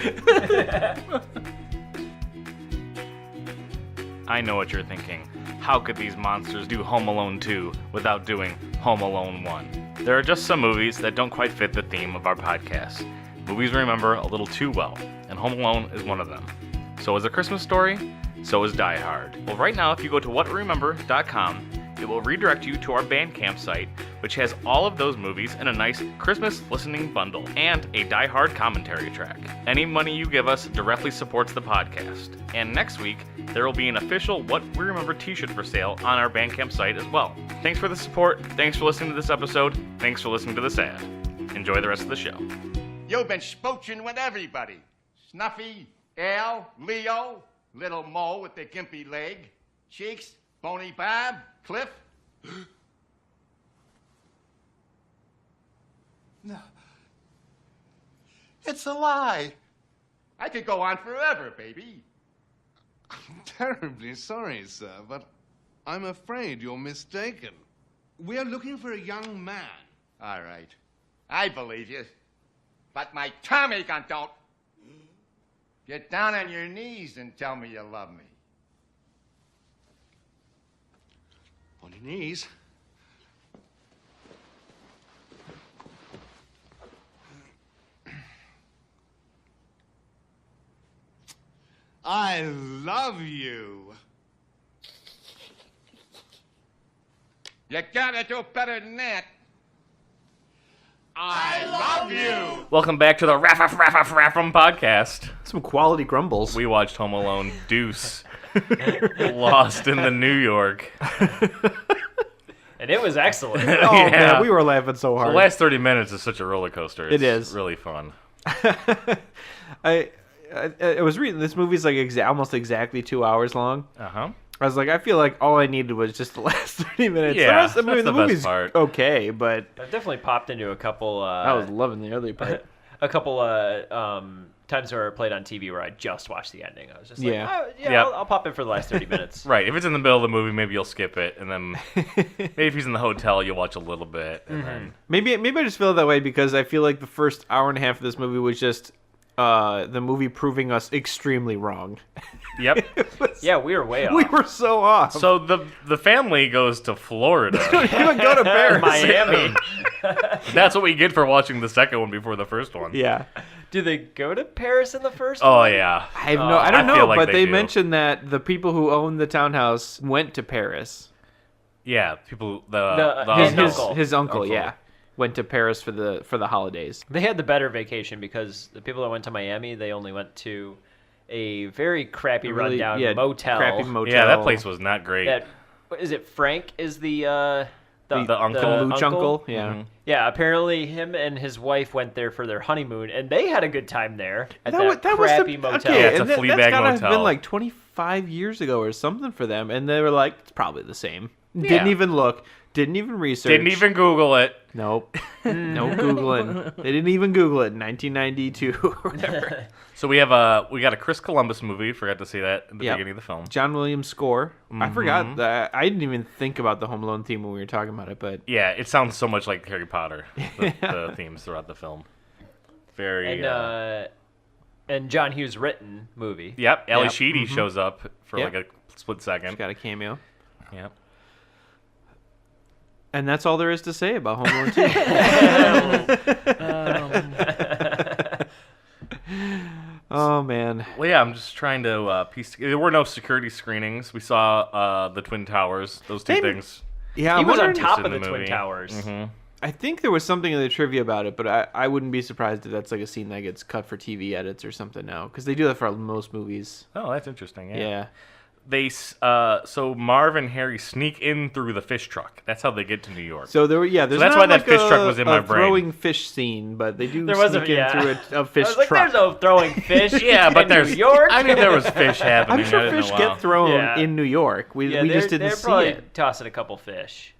I know what you're thinking. How could these monsters do Home Alone 2 without doing Home Alone 1? There are just some movies that don't quite fit the theme of our podcast. Movies we remember a little too well, and Home Alone is one of them. So is A Christmas Story, so is Die Hard. Well, right now, if you go to whatweremember.com, it will redirect you to our Bandcamp site, which has all of those movies in a nice Christmas listening bundle and a Die Hard commentary track. Any money you give us directly supports the podcast. And next week, there will be an official What We Remember t-shirt for sale on our Bandcamp site as well. Thanks for the support. Thanks for listening to this episode. Thanks for listening to The Sad. Enjoy the rest of the show. You've been spooching with everybody. Snuffy, Al, Leo, Little Mo with the gimpy leg, Cheeks, Bony Bob, Cliff. No. It's a lie. I could go on forever, baby. I'm terribly sorry, sir, but I'm afraid you're mistaken. We're looking for a young man. All right. I believe you. But my Tommy gun don't. Get down on your knees and tell me you love me. On your knees. I love you. You gotta do better than that. I love you. Welcome back to the Raffam podcast. Some quality grumbles. We watched Home Alone Deuce. Lost in the New York. And it was excellent. Oh, Yeah. man, we were laughing so The hard. last 30 minutes is such a roller coaster. It It's is. really fun. I was reading this movie's like almost exactly 2 hours long. Uh-huh. I was like, I feel like all I needed was just the last 30 minutes. Yeah, the rest of the, that's the the best movie's part. okay, but I've definitely popped into a couple. I was loving the other part. a couple times where I played on TV where I just watched the ending. I was just like, Yeah. oh, yeah, Yep. I'll pop in for the last 30 minutes. Right. If it's in the middle of the movie, maybe you'll skip it. And then maybe if he's in the hotel, you'll watch a little bit. And then Maybe I just feel that way because I feel like the first hour and a half of this movie was just the movie proving us extremely wrong. Yep. Yeah, we were way off. We were so off. So the family goes to Florida. even go to Paris. Miami. That's what we get for watching the second one before the first one. Yeah. Do they go to Paris in the first Oh, one? yeah. I don't I know, feel like but they they do. mentioned that the people who owned the townhouse went to Paris. Yeah. People, His uncle. uncle. His uncle, Uncle. yeah, went to Paris for the holidays. They had the better vacation because the people that went to Miami, they only went to a very crappy Really- rundown yeah, motel. crappy motel. Yeah, that place was not great. That, is it Frank is the uncle. Luch uncle. Yeah. Mhm. Yeah, apparently him and his wife went there for their honeymoon, and they had a good time there at That that, was crappy the, motel. Okay, Yeah, it's and a that's Fleabag gotta have motel. been like 25 years ago or something for them, and they were like, it's probably the same. Didn't Yeah. even look, didn't even research. Didn't even Google it. Nope. No Googling. They didn't even Google it in 1992 or whatever. So we got a Chris Columbus movie. Forgot to say that in the Yep. beginning of the film. John Williams score. I Mm-hmm. forgot that. I didn't even think about the Home Alone theme when we were talking about it, but Yeah, it sounds so much like Harry Potter. The themes throughout the film. Very. And John Hughes written movie. Yep. Ali Yep. Sheedy shows up for Yep. like a split second. got a cameo. Yep. And that's all there is to say about Home Alone 2. Oh, man. Well, yeah, I'm just trying to piece. There were no security screenings. We saw the Twin Towers. Those two Hey, things. Yeah, He I'm was on wondering- top in of the the Twin movie. Towers. Mhm. I think there was something in the trivia about it, but I wouldn't be surprised if that's like a scene that gets cut for TV edits or something now, because they do that for most movies. Oh, that's interesting. Yeah. Yeah. They so Marv and Harry sneak in through the fish truck. That's how they get to New York. So there were there's that's not why that like fish a, truck was in a my brain. throwing fish scene, but they do There was sneak in through a fish I was like, truck. there's no throwing fish. yeah, but in there's. New York. I knew there was fish happening. I'm sure I didn't fish know get how. thrown Yeah. in New York. We just didn't they're see probably it. tossing a couple fish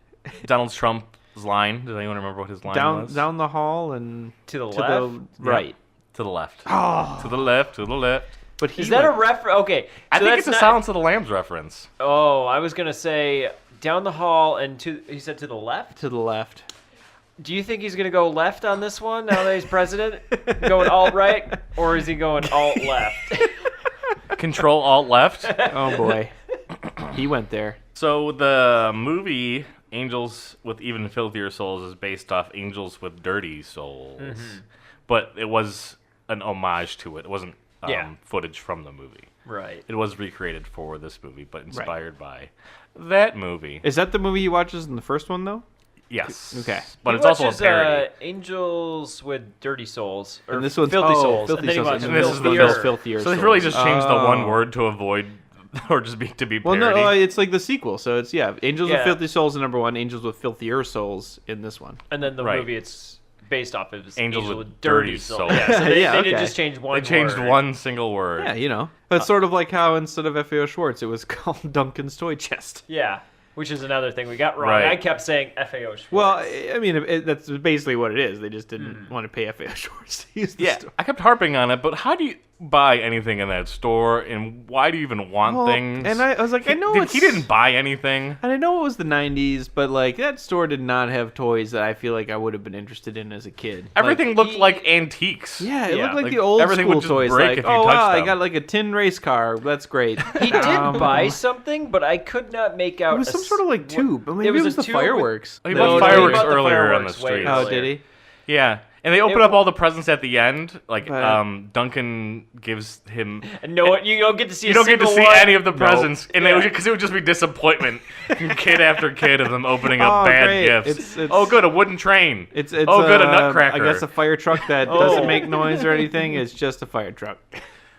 Donald Trump's line. Does anyone remember what his line was? Down the hall and to the to left. the right. To the left. Oh. To the left. To the left. But he Is that a went- reference? Okay, I so think that's it's a not- Silence of the Lambs reference. Oh, I was gonna say down the hall and he said to the left. to the left? Do you think he's gonna go left on this one now that he's president? Going alt right, or is he going alt left? Control Alt Left. Oh boy, he went there. So the movie Angels with Even Filthier Souls is based off Angels with Dirty Souls, but it was an homage to it. It wasn't Yeah. footage from the movie. Right. It was recreated for this movie, but inspired by that movie. Is that the movie he watches in the first one though? Yes. Okay. But He it's also a watches, parody. Angels with Dirty Souls, or And this one's Filthy oh, Souls, Filthy and then he Souls. watches And this is the Filthier. Filthier So they really Souls. just changed the one Oh. word to avoid, or just to be Well, parody. no, it's like the sequel. So it's Angels with Yeah. Filthy Souls in number 1, Angels with Filthier Souls in this one. And then the Right. movie it's based off of is Angels Angel with with Dirty Dirty Souls. Souls. Yeah, so they, Yeah, they did okay. just change one. They changed word. one single word. Yeah, you know. That's sort of like how instead of FAO Schwartz, it was called Duncan's Toy Chest. Yeah, which is another thing we got wrong. Right. I kept saying FAO Schwartz. Well, I mean, that's basically what it is. They just didn't want to pay FAO Schwartz to use the Yeah, store. I kept harping on it, but how do you buy anything in that store, and why do you even want Well, things? and I was like, I know he didn't buy anything. And I know it was the 90s, but like that store did not have toys that I feel like I would have been interested in as a kid. Everything Like, looked like antiques. yeah, it Yeah, looked like like, the old everything school would just toys. break Like, if you oh touched wow, I them. got like a tin race car. That's great. he did buy something, but I could not make out. It was some sort of like tube. Maybe it was a the tube with- fireworks. He that bought No, he- no, he fireworks bought the earlier on the fireworks way street. Oh, earlier. did he? Yeah, and they open It up wa- all the presents at the end. Like But- Duncan gives him. And no, you don't get to see. You don't get to see any of the No. presents, and Yeah. because it would just be disappointment, from kid after kid of them opening Oh, up bad great. gifts. It's- oh, good, a wooden train. It's oh, good, a I nutcracker. guess a fire truck that Oh. doesn't make noise or anything. It's just a fire truck.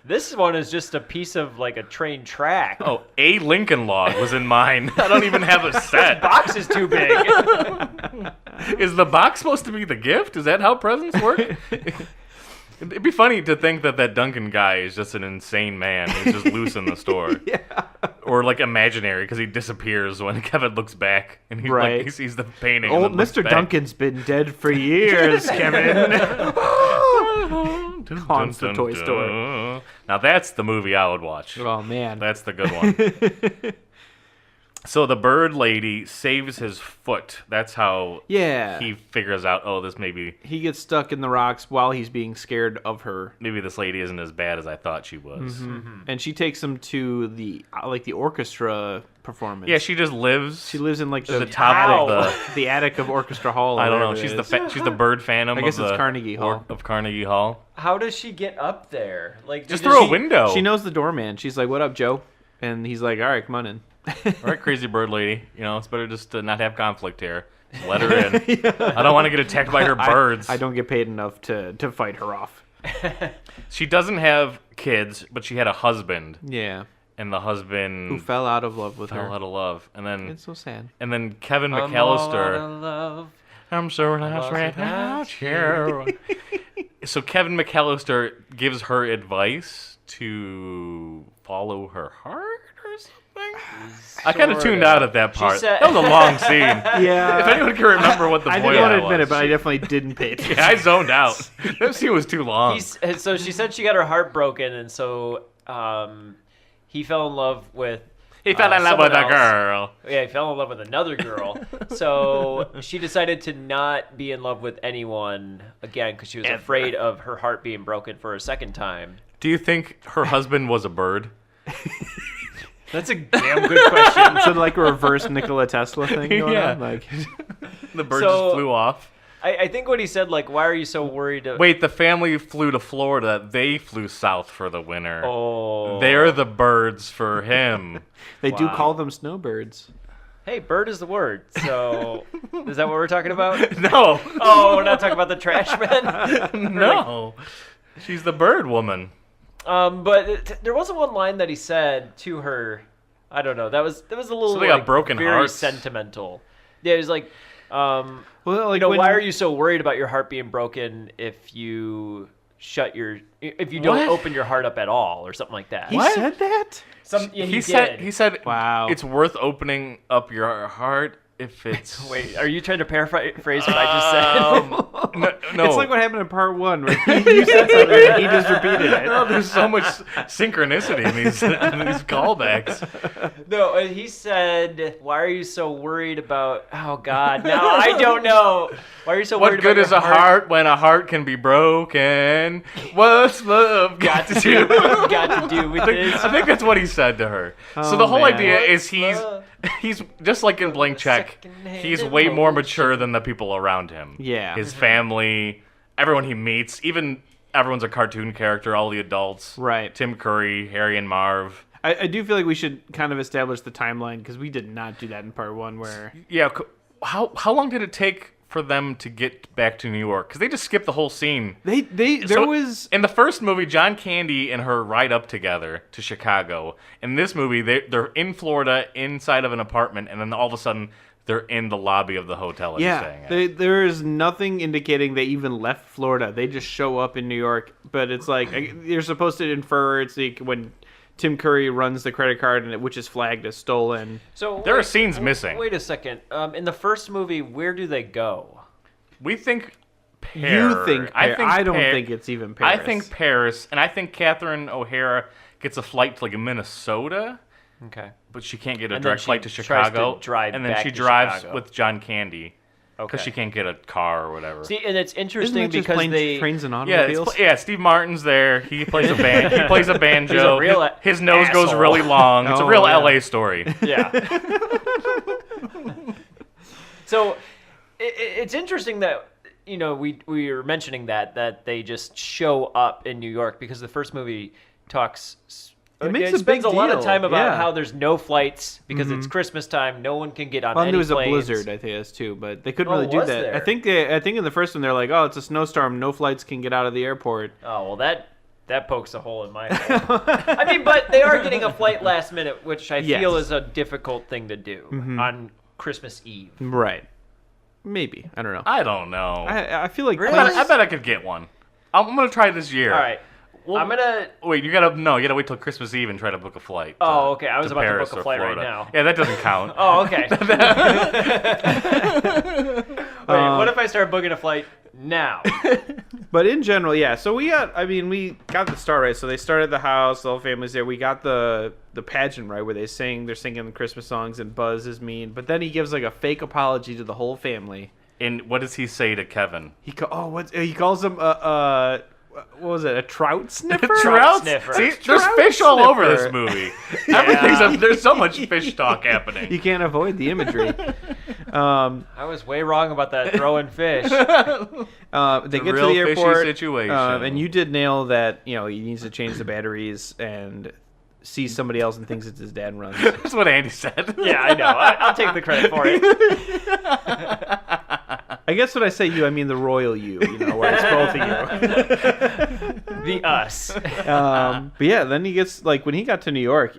This one is just a piece of like a train track. Oh, a Lincoln log was in mine. I don't even have a set. Box is too big. Is the box supposed to be the gift? Is that how presents work? It'd be funny to think that that Duncan guy is just an insane man who's just loose in the store. Yeah. Or like imaginary because he disappears when Kevin looks back and he Right. like he sees the painting. and Old then looks Mr. back. Duncan's been dead for years, Kevin. Haunts the toy store. Now that's the movie I would watch. Oh man. That's the good one. So the bird lady saves his foot. That's how Yeah. he figures out, oh, this maybe He gets stuck in the rocks while he's being scared of her, this lady isn't as bad as I thought she was. and she takes him to the the orchestra performance. Yeah, she just lives. She lives in like at the top Wow. of the attic of Orchestra Hall. the. or I don't know. whatever She's it the is. she's the bird phantom. I guess of it's the Carnegie Hall. of Carnegie Hall. How does she get up there? Like Just does through a she- window. She knows the doorman. She's like, "What up, Joe?" And he's like, "All right, come on in." All right, crazy bird lady. You know, it's better just to not have conflict here. Just let her in. I don't want to get attacked by her birds. I don't get paid enough to fight her off. She doesn't have kids, but she had a husband, Yeah. and the husband Who fell out of love with fell her. out of love, and then It's so sad. Kevin I'm all out McAllister. of love. I'm so lost without you. So Kevin McAllister gives her advice to follow her heart or something. I kind of tuned out at that part. said- That was a long scene. Yeah. If anyone can remember what the I point didn't want of to that admit was. it, but I definitely didn't pay attention. Yeah, I zoned out. That scene was too long. So she said she got her heart broken, and so he fell in love with. He fell in love someone with a else. girl. Yeah, he fell in love with another girl. So she decided to not be in love with anyone again because she was afraid of her heart being broken for a second time. Do you think her husband was a bird? That's a damn good question. So like a reverse Nikola Tesla thing going Yeah. on? Like, The bird So- just flew off. I think what he said, like, why are you so worried? Wait, the family flew to Florida. They flew south for the winter. Oh. They're the birds for him. they do Wow. call them snowbirds. Hey, bird is the word. So is that what we're talking about? No. Oh, we're not talking about the trash man? No. She's the bird woman. But there wasn't one line that he said to her. I don't know. That was a little So they got like, broken very hearts. sentimental. Yeah, it was like, Well, like you know, when- why are you so worried about your heart being broken if you don't What? open your heart up at all or something like that? He said that? Yeah, He said did. he said Wow. it's worth opening up your heart if it's Wait, are you trying to paraphrase what I just said? no. It's like what happened in part 1, where you said something and he just repeated it. No, there's so much synchronicity in these callbacks. No, he said, "Why are you so worried about?" Oh God, now I don't know. Why are you so What worried good about is a heart when a heart can be broken? What's love got to do? got to do with this? I think that's what he said to her. So the whole man. idea is What's he's just like in Blank Check. Secondhand He's way more emotion. mature than the people around him. Yeah. His family, everyone he meets, even everyone's a cartoon character. All the adults. Right. Tim Curry, Harry and Marv. I do feel like we should kind of establish the timeline, because we did not do that in part 1, where... Yeah. How long did it take for them to get back to New York? Because they just skipped the whole scene. There was... In the first movie, John Candy and her ride up together to Chicago. In this movie, they're in Florida, inside of an apartment, and then all of a sudden, they're in the lobby of the hotel. There is nothing indicating they even left Florida. They just show up in New York, but it's like you're supposed to infer it's like when Tim Curry runs the credit card, which is flagged as stolen. So There are scenes missing. Wait a second. In the first movie, where do they go? We think Paris. You think I don't think it's even Paris. I think Paris, and I think Catherine O'Hara gets a flight to like Minnesota, Okay. but she can't get a And then direct she flight to tries to Chicago. drive and then back she to drives Chicago. with John Candy Okay. because she can't get a car or whatever. See, and it's Isn't interesting that just because planes, they trains and Yeah, automobiles? Steve Martin's there. He plays a band. He plays a banjo. He's a real his nose goes asshole. really long. It's a Oh, real yeah. LA story. Yeah. So it's interesting that we were mentioning that they just show up in New York because the first movie talks. It makes it a spends big a lot of deal, time about yeah. how there's no flights because it's Christmas time. No one can get on Well, any and there was planes. a blizzard, I think, as too, but they couldn't Oh, really do was that. there? I think in the first one they're like, oh, it's a snowstorm, no flights can get out of the airport. Oh well, that pokes a hole in my head. I mean, but they are getting a flight last minute, which I Yes. feel is a difficult thing to do on Christmas Eve. Right? Maybe, I don't know. I don't know. I feel like Really? I bet I could get one. I'm gonna try this year. All right, Well, I'm gonna. Wait, you gotta wait till Christmas Eve and try to book a flight. Oh, okay. I was about to Paris book a or flight right Florida. now. Yeah, that doesn't count. Oh, okay. Wait, what if I start booking a flight now? But in general, yeah. So we got the start right. So they started the house, the whole family's there. We got the pageant right where they're singing the Christmas songs and Buzz is mean. But then he gives like a fake apology to the whole family. And what does he say to Kevin? He calls him what was it, a trout sniffer? Trout sniffer. See, Trout there's fish all over sniffer. this movie. Everything's there's so much fish talk happening. You can't avoid the imagery. I was way wrong about that throwing fish. They get to real the fishy airport, situation. and you did nail that. He needs to change the batteries and sees somebody else and thinks it's his dad and runs. That's what Andy said. Yeah, I know. I'll take the credit for it. I guess when I say you, I mean the royal you. Where it's both of you. The us. But yeah, then he gets when he got to New York.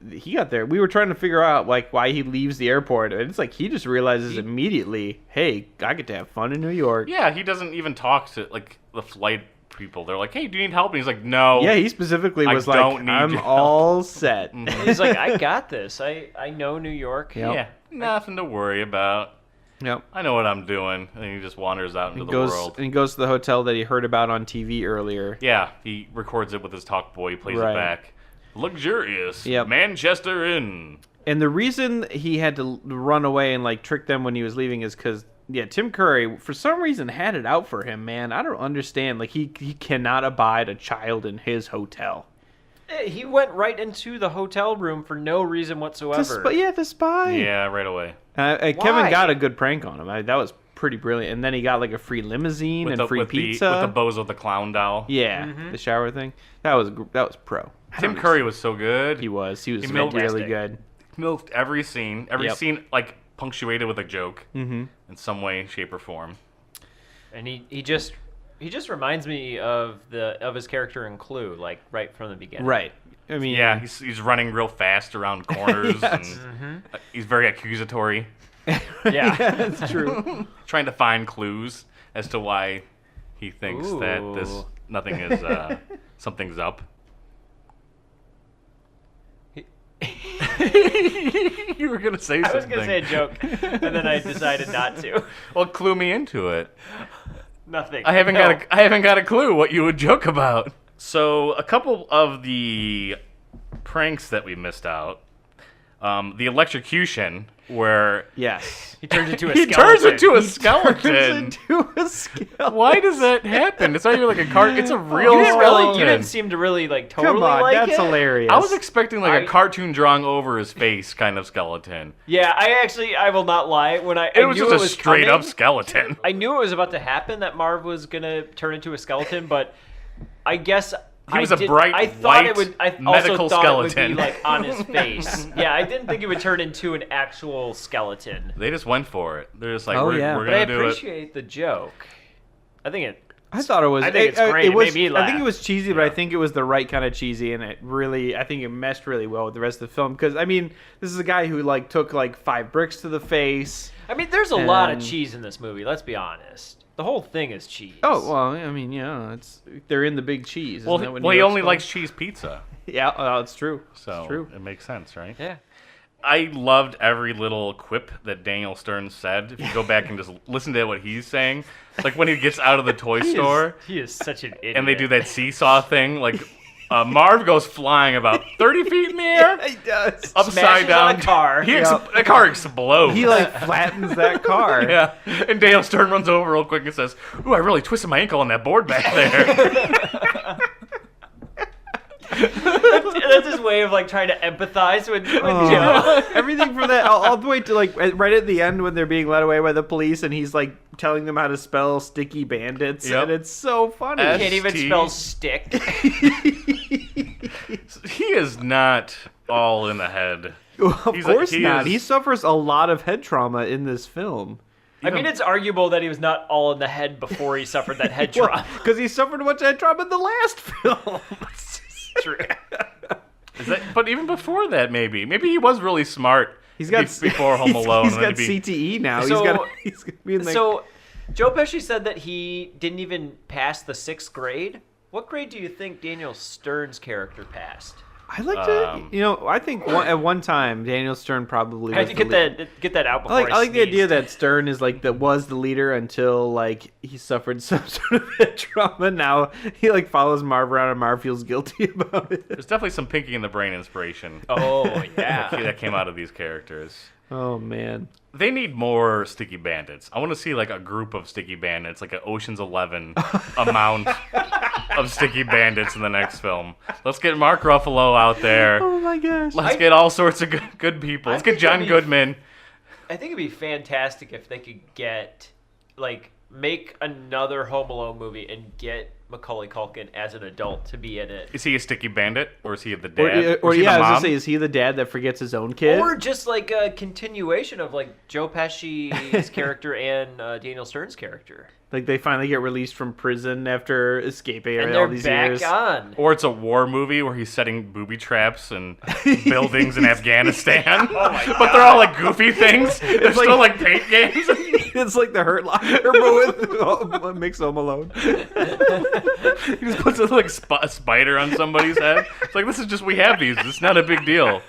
He got there. We were trying to figure out why he leaves the airport, and it's like he just realizes immediately, hey, I get to have fun in New York. Yeah, he doesn't even talk to the flight people. They're like, "Hey, do you need help?" And he's like, "No." Yeah, he specifically I was don't need I'm your help." all set. He's like, I got this. I know New York. Yep. Yeah, nothing to worry about. Yep. I know what I'm doing. And he just wanders out into the world. And he goes to the hotel that he heard about on TV earlier. Yeah, he records it with his talk boy. He plays Right. it back. Luxurious. Yep. Manchester Inn. And the reason he had to run away and trick them when he was leaving is because Tim Curry for some reason had it out for him, man. I don't understand. He cannot abide a child in his hotel. He went right into the hotel room for no reason whatsoever. The spy. Yeah, right away. Kevin got a good prank on him. That was pretty brilliant. And then he got a free limousine and free pizza. With the Bozo the Clown doll. Yeah, the shower thing. That was pro. Tim Curry was so good. He was milked really good. Milked every scene. Every Yep. scene punctuated with a joke in some way, shape, or form. And he just reminds me of his character in Clue, right from the beginning. Right. I mean, Yeah, he's running real fast around corners Yes. and he's very accusatory, Yeah. that's true. trying to find clues as to why he thinks that Ooh. nothing is something's up. You were gonna say something. I was gonna say a joke, and then I decided not to. Well, clue me into it. Nothing. I haven't No. got a clue what you would joke about. So a couple of the pranks that we missed out, the electrocution, where Yes. He turns into a he skeleton. turns into a Turns skeleton. into a skeleton. Why does that happen? It's not even like a car. It's a real You didn't really. skeleton. You didn't seem to really like totally Come on, like that's it. hilarious. I was expecting like a I- cartoon drawing over his face kind of skeleton. Yeah, I will not lie. When I It was knew just it a was straight coming, up skeleton. I knew it was about to happen that Marv was gonna turn into a skeleton, but I guess He was a did- bright, I thought white it would. I medical also thought it would skeleton. be like on his face. Yeah, I didn't think it would turn into an actual skeleton. They just went for it. They're just like, Oh, we're yeah. gonna But I do it. appreciate the joke. I think it. I thought it was. I think it's great. It was, made me I think laugh. it was cheesy, but I think it was the right kind of cheesy, and it really, I think it meshed really well with the rest of the film. Because I mean, this is a guy who like took like 5 bricks to the face. I mean, there's a lot of And- cheese in this movie. Let's be honest. The whole thing is cheese. Oh well, I mean, yeah, they're in the big cheese. Well, Isn't that what well, New he York's only called? likes cheese pizza, Yeah, it's true. so it's true. it makes sense, right? Yeah. I loved every little quip that Daniel Stern said. If you go back and just listen to what he's saying, like when he gets out of the toy store He is such an idiot. and they do that seesaw thing, like Marv goes flying about 30 feet in the air, He does. upside Smashes down. on a car. The car explodes. He like flattens that car. yeah, and Daniel Stern runs over real quick and says, "Ooh, I really twisted my ankle on that board back there." That's his way of like trying to empathize with Joe. Everything from that all the way to like right at the end when they're being led away by the police and he's like telling them how to spell sticky bandits, Yep. and it's so funny. Can't even ST. spell stick. He is not all in the head. Of He's course he not. is- He suffers a lot of head trauma in this film. I mean, it's arguable that he was not all in the head before he suffered that head trauma. Because he suffered a bunch of head trauma in the last film. True. Is that, but even before that, maybe he was really smart. He's got before Home Alone. He's and got then he'd be- CTE now. So- he's gonna be in like, So, Joe Pesci said that he didn't even pass the 6th grade. What grade do you think Daniel Stern's character passed? I like to, I think at one time Daniel Stern probably I had was to the get that out before I like the idea sneezed. that Stern is like was the leader until like he suffered some sort of head trauma. Now he like follows Marv around and Marv feels guilty about it. There's definitely some Pinky in the Brain inspiration Oh yeah. that came out of these characters. Oh man. They need more Sticky Bandits. I want to see like a group of Sticky Bandits, like an Ocean's 11 amount of Sticky Bandits in the next film. Let's get Mark Ruffalo out there. Oh my gosh. Let's get all sorts of good people. Let's get think John that'd be- Goodman. I think it'd be fantastic if they could make another Home Alone movie and get Macaulay Culkin as an adult to be in it. Is he a Sticky Bandit or is he the dad? Or is he yeah, the I was mom? gonna say, is he the dad that forgets his own kid? Or just like a continuation of like Joe Pesci's character and Daniel Stern's character. Like they finally get released from prison after escaping And all they're these back years. on. Or it's a war movie where he's setting booby traps and buildings in Afghanistan. But they're all like goofy things. They're still like paint games. It's like the Hurt Locker, but with mixed Home Alone. He just puts a like a spider on somebody's head. It's like, this is just, we have these. It's not a big deal.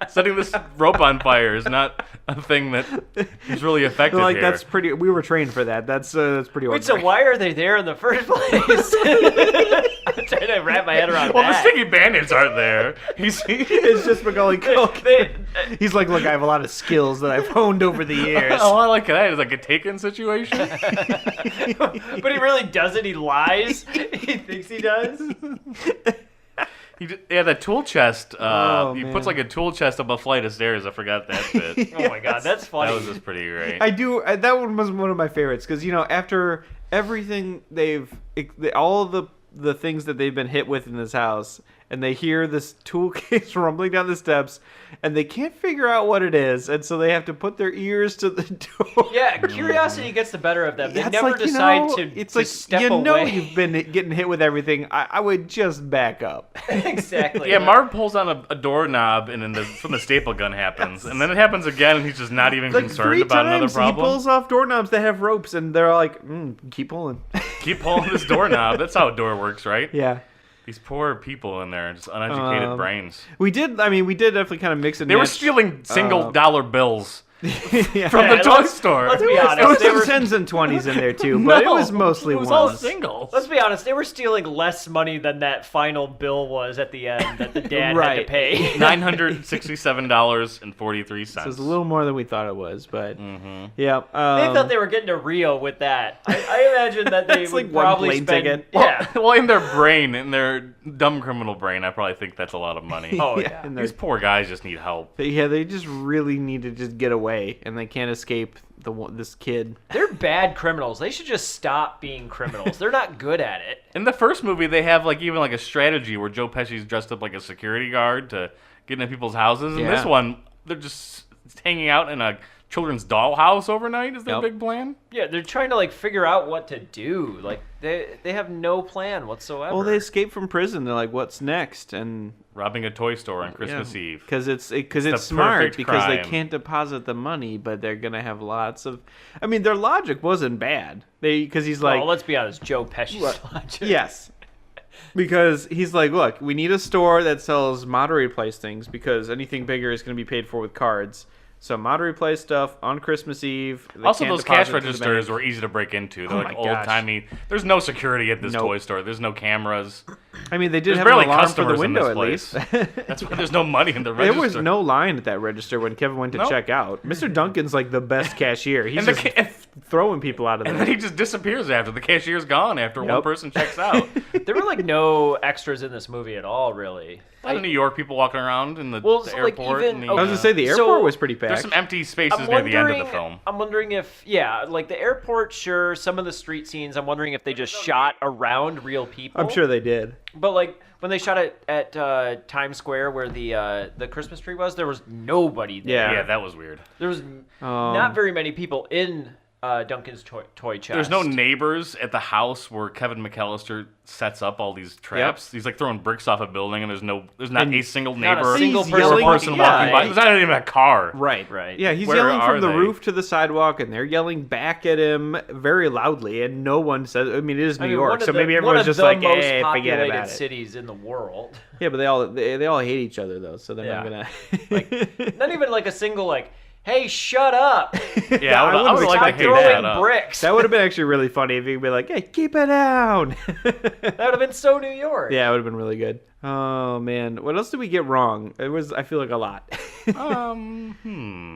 Setting this rope on fire is not a thing that is really effective Like here. that's pretty. We were trained for that. That's pretty. Wait, so ordinary. why are they there in the first place? I'm trying to wrap my head around Well, the that. Sticky Bandits aren't there. It's just Macaulay Culkin. They- He's like, look, I have a lot of skills that I've honed over the years. All I like that is like a Taken situation. but he really doesn't. He lies. He thinks he does. Yeah, that tool chest. Oh, he man. puts like a tool chest up a flight of stairs. I forgot that bit. Oh my god, that's funny. That was just pretty great. I do. That one was one of my favorites because after everything all the things that they've been hit with in this house, and they hear this tool case rumbling down the steps, and they can't figure out what it is, and so they have to put their ears to the door. Yeah, curiosity gets the better of them. They It's never like, decide to. It's to like step away. you've been getting hit with everything. I would just back up. Exactly. Yeah, Marv pulls on a doorknob, and then from the staple gun happens, and then it happens again, and he's just not even Like concerned 3 about another times he problem. pulls off doorknobs that have ropes, and they're all like, keep pulling. Keep pulling this doorknob. That's how a door works, right? Yeah. These poor people in there, just uneducated brains. We did definitely kind of mix and They were match. stealing single dollar bills Yeah. from the toy store. Let's be There honest. was They some were, 10s and 20s in there too, but it was mostly it was ones. all singles. let's be honest. They were stealing less money than that final bill was at the end that the dad had to Right. pay. $967.43. So it's a little more than we thought it was, but Mm-hmm. yeah. They thought they were getting to Rio with that. I imagine that they It's would like one probably plane spend. ticket. Yeah. Well, in their brain, in their dumb criminal brain, I probably think that's a lot of money. Oh yeah. and These poor guys just need help. they just really need to just get away, and they can't escape this kid. They're bad criminals. They should just stop being criminals. They're not good at it. In the first movie, they have even a strategy where Joe Pesci's dressed up like a security guard to get into people's houses. In this Yeah. one, they're just hanging out in a children's dollhouse overnight. Is their Yep. big plan? Yeah, they're trying to figure out what to do. Like they have no plan whatsoever. Well, they escape from prison. They're like, "What's next?" And Robbing a toy store on Christmas Eve. because it's the smart perfect because they crime. can't deposit the money, but they're gonna have lots of. I mean, their logic wasn't bad. Because he's like, well, let's be honest, Joe Pesci's logic. yes. Because he's like, look, we need a store that sells modern replace things because anything bigger is going to be paid for with cards. So modern replace stuff on Christmas Eve. They Also, can't those cash deposit to the registers bank. were easy to break into. Oh They're my old gosh. timey. There's no security at this Nope. toy store. There's no cameras. I mean, they did There's have an barely alarm for the customers in window this at place. least. That's why there's no money in the There register. was no line at that register when Kevin went to Nope. check out. Mr. Duncan's like the best cashier. He's And the just ca- throwing people out of And there. then he just disappears after the cashier's gone after one Yep. person checks out. There were no extras in this movie at all, really. A lot of New York people walking around in the, Well, the so, like, airport. even- and the, I was gonna say the So, airport was pretty there's packed. some empty spaces near the end of the film. I'm wondering if, like the airport, sure. Some of the street scenes, I'm wondering if they just shot around real people. I'm sure they did. But when they shot it at Times Square, where the Christmas tree was, there was nobody there. Yeah. Yeah, that was weird. There was not very many people in Duncan's toy chest. There's no neighbors at the house where Kevin McAllister sets up all these traps. He's throwing bricks off a building, and there's not a single not a neighbor. single He's person yelling- person yeah, walking by. There's not even a car. Right. Right. Yeah, he's Where yelling are from the they? roof to the sidewalk, and they're yelling back at him very loudly, and no one says. I mean, it is New York, one of so the- maybe one everyone's of just the like, most "Hey, forget populated about it." cities in the world. Yeah, but they all hate each other though, so they're Yeah. not gonna. Not even a single hey, shut up! Yeah, I would would've like to Stop hate throwing that up. bricks. That would have been actually really funny if you could be like, "Hey, keep it down." That would have been so New York. Yeah, it would have been really good. Oh man, what else did we get wrong? I feel like a lot.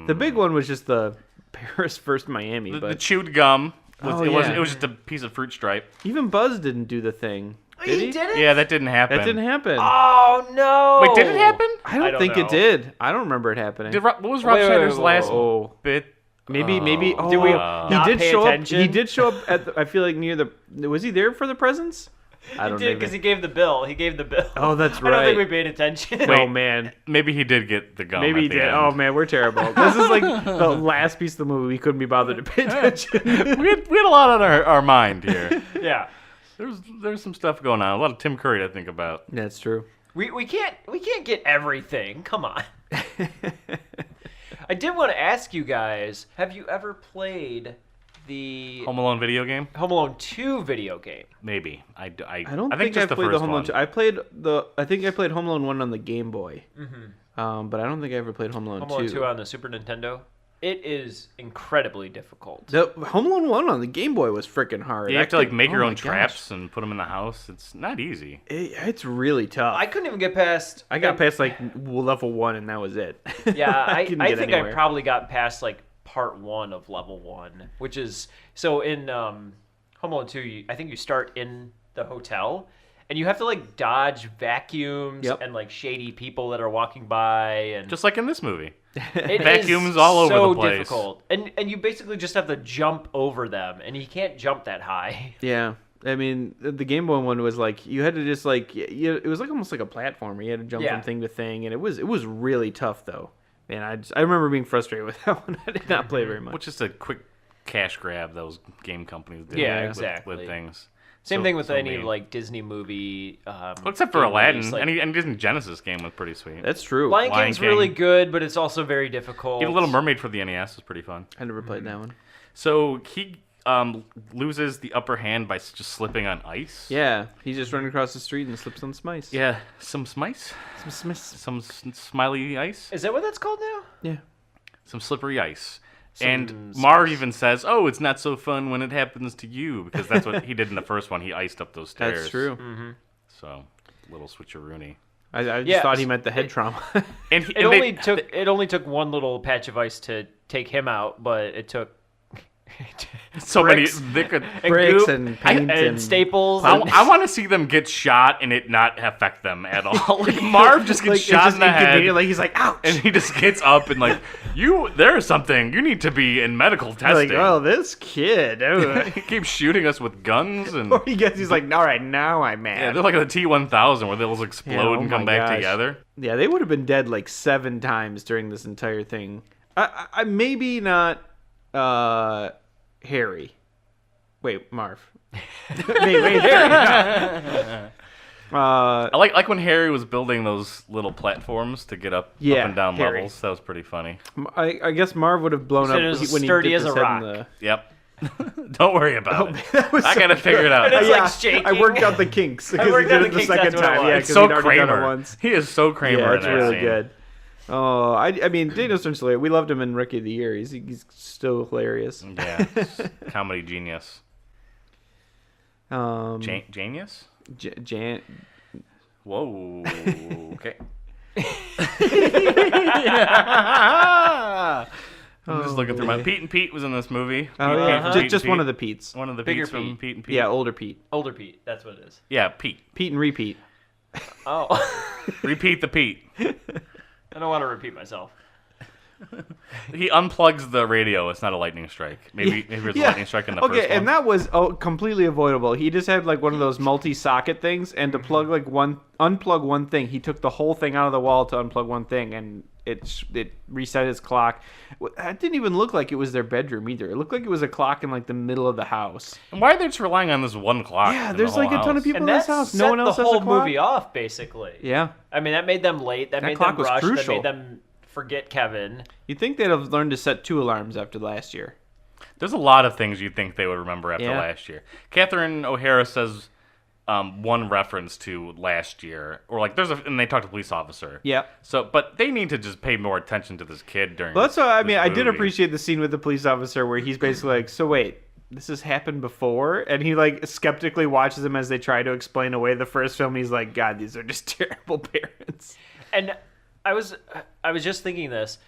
The big one was just the Paris versus Miami, The but chewed gum. Oh, It yeah. was just a piece of fruit stripe. even Buzz didn't do the thing. Did he? did it? Yeah, that didn't happen. That didn't happen. Oh no! Wait, did it happen? I don't don't think know. it did. I don't remember it happening. What was Rob Wait, wait, Schneider's wait, last whoa. bit? Maybe. Oh, Did we he not did pay show attention? up. He did show up at. I feel like near the. Was he there for the presents? I He don't did know. because he gave the bill. He gave the bill. Oh, that's I don't right. think we paid attention. Oh man, Maybe he did get the gum. maybe he at the did. end. Oh man, we're terrible. This is like the last piece of the movie we couldn't be bothered to pay attention. we had a lot on our mind here. Yeah. There's some stuff going on. A lot of Tim Curry to think about. That's true. We can't get everything. Come on. I did want to ask you guys, have you ever played the Home Alone video game? Home Alone 2 video game? Maybe. I I don't think think just I've the played the first Home Alone one. 2. I think I played Home Alone 1 on the Game Boy. But I don't think I ever played Home Alone 2. Home Alone 2 on the Super Nintendo? It is incredibly difficult. The Home Alone 1 on the Game Boy was freaking hard. You have to make your oh own my gosh. traps and put them in the house. It's not easy. It's really tough. I couldn't even get past. I got past like level 1 and that was it. Yeah, I couldn't think get I anywhere. probably got past part 1 of level 1, which is so in Home Alone 2. I think you start in the hotel, and you have to dodge vacuums Yep. and shady people that are walking by, and Just like in this movie. it vacuums is all over so the place. difficult. And you basically just have to jump over them, and you can't jump that high. Yeah. I mean, the Game Boy one was you had to just it was almost like a platformer. You had to jump Yeah. from thing to thing, and it was really tough though. And I remember being frustrated with that one. I did not play very much. Which is a quick cash grab those game companies did. Yeah, with- exactly. With things. Same So- thing with so any mean. Disney movie. Well, except for game Aladdin. release, Any Disney Genesis game was pretty sweet. That's true. Lion Lion King's King. really good, but it's also very difficult. Even Little Mermaid for the NES was pretty fun. I never played that one. So loses the upper hand by just slipping on ice. Yeah, he's just running across the street and slips on some ice. Yeah, some smice, some smiley ice, Is that what that's called now? Yeah. some slippery ice. And Marv even says, "Oh, it's not so fun when it happens to you," because that's what he did in the first one. He iced up those stairs. That's true. So, little switcheroony. I just Yeah, thought he meant the head trauma. And It only took one little patch of ice to take him out, but it took so bricks. many. They could. Bricks goop and paint and staples. I, and- I want to see them get shot and it not affect them at all. Like Marv just gets it's shot just in the head, inconvenient, like he's like, ouch. and he just gets up and like, there's something. You need to be in medical Like, testing. oh, this kid. Oh. He keeps shooting us with guns and. Or he's like, all right, now I'm mad. Yeah, they're like the T-1000 where they'll just explode Yeah, oh and come my back gosh. together. Yeah, they would have been dead like 7 times during this entire thing. I maybe not Harry. Wait, Marv. wait, Harry. I like when Harry was building those little platforms to get up Yeah, and down Harry. levels. That was pretty funny. I guess Marv would have blown You up said it was when he sturdy dipped as his a head in rock. the... Yep. Don't worry about it. That was I so gotta figure it out. It's like I shaking. worked out the kinks because he worked did out it the the kinks, second that's what it time. was. Yeah, It's because so he'd already done it Kramer. once. He is so Kramer Yeah, in it's that really scene. good. Oh, I mean, Daniel Stern Slater, we loved him in Rookie of the Year. He's still hilarious. Yeah, comedy genius. Genius? Jan. Whoa. Okay. I'm just looking through my. Pete and Pete was in this movie. Oh, Pete yeah. from Just, Pete just and one Pete. of the Pete's. One of the Bigger Pete's from Pete. Pete and Pete. Yeah, older Pete. Older Pete, that's what it is. Yeah, Pete. Pete and repeat. Oh. Repeat the Pete. I don't want to repeat myself. He unplugs the radio. It's not a lightning strike. Maybe there's a lightning strike in the okay, first one. and that was completely avoidable. He just had like one of those multi-socket things, and to plug unplug one thing, he took the whole thing out of the wall to unplug one thing, and it reset his clock. That didn't even look like it was their bedroom either. It looked like it was a clock in like the middle of the house. And why are they just relying on this one clock? Yeah, in there's the whole like a ton of house? people And in that this house. set No one else the has a whole clock. movie off, basically. Yeah, I mean, that made them late. That made clock them was rush. That crucial. made them forget Kevin. you'd think they'd have learned to set 2 alarms after last year. There's a lot of things you'd think they would remember after Yeah. last year. Catherine O'Hara says one reference to last year, or like and they talk to police officer. Yeah. So, but they need to just pay more attention to this kid during. Well, that's what I this mean. I did movie. appreciate the scene with the police officer where he's basically like, "So wait, this has happened before?" And he like skeptically watches them as they try to explain away the first film. He's like, "God, these are just terrible parents." And I was just thinking this.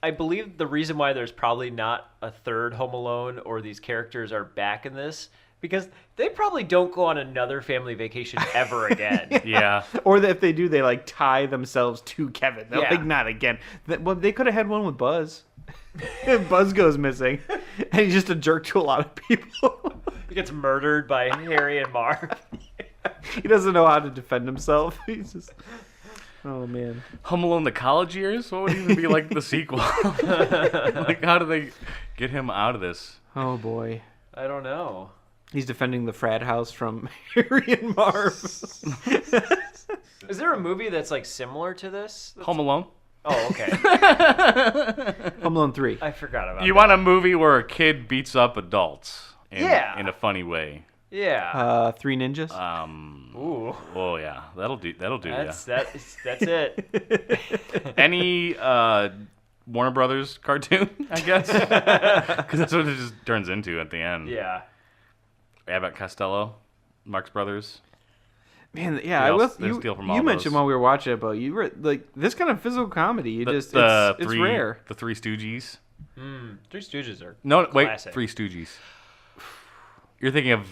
I believe the reason why there's probably not a third Home Alone or these characters are back in this because they probably don't go on another family vacation ever again. Yeah. Or that if they do, they like tie themselves to Kevin. They're Yeah. like, "Not again." Well, they could have had one with Buzz. Buzz goes missing, and he's just a jerk to a lot of people. He gets murdered by Harry and Marv. He doesn't know how to defend himself. He's just, oh man. Home Alone: The College Years. What would even be like the sequel? Like, how do they get him out of this? Oh boy. I don't know. He's defending the frat house from Harry and Marv. Is there a movie that's like similar to this? Home Alone. Oh, okay. Home Alone 3. I forgot about You that. want a movie where a kid beats up adults? Yeah. In a funny way. Yeah. 3 Ninjas. Ooh. Oh yeah, that'll do. That's it. Any Warner Brothers cartoon, I guess, because that's what it just turns into at the end. Yeah. Abbott Costello, Marx Brothers. Man, yeah, I will. They steal from all You mentioned those. while we were watching it, but you were like this kind of physical comedy. You it's three, rare. The Three Stooges. Three Stooges are No, wait, classic. Three Stooges. You're thinking of.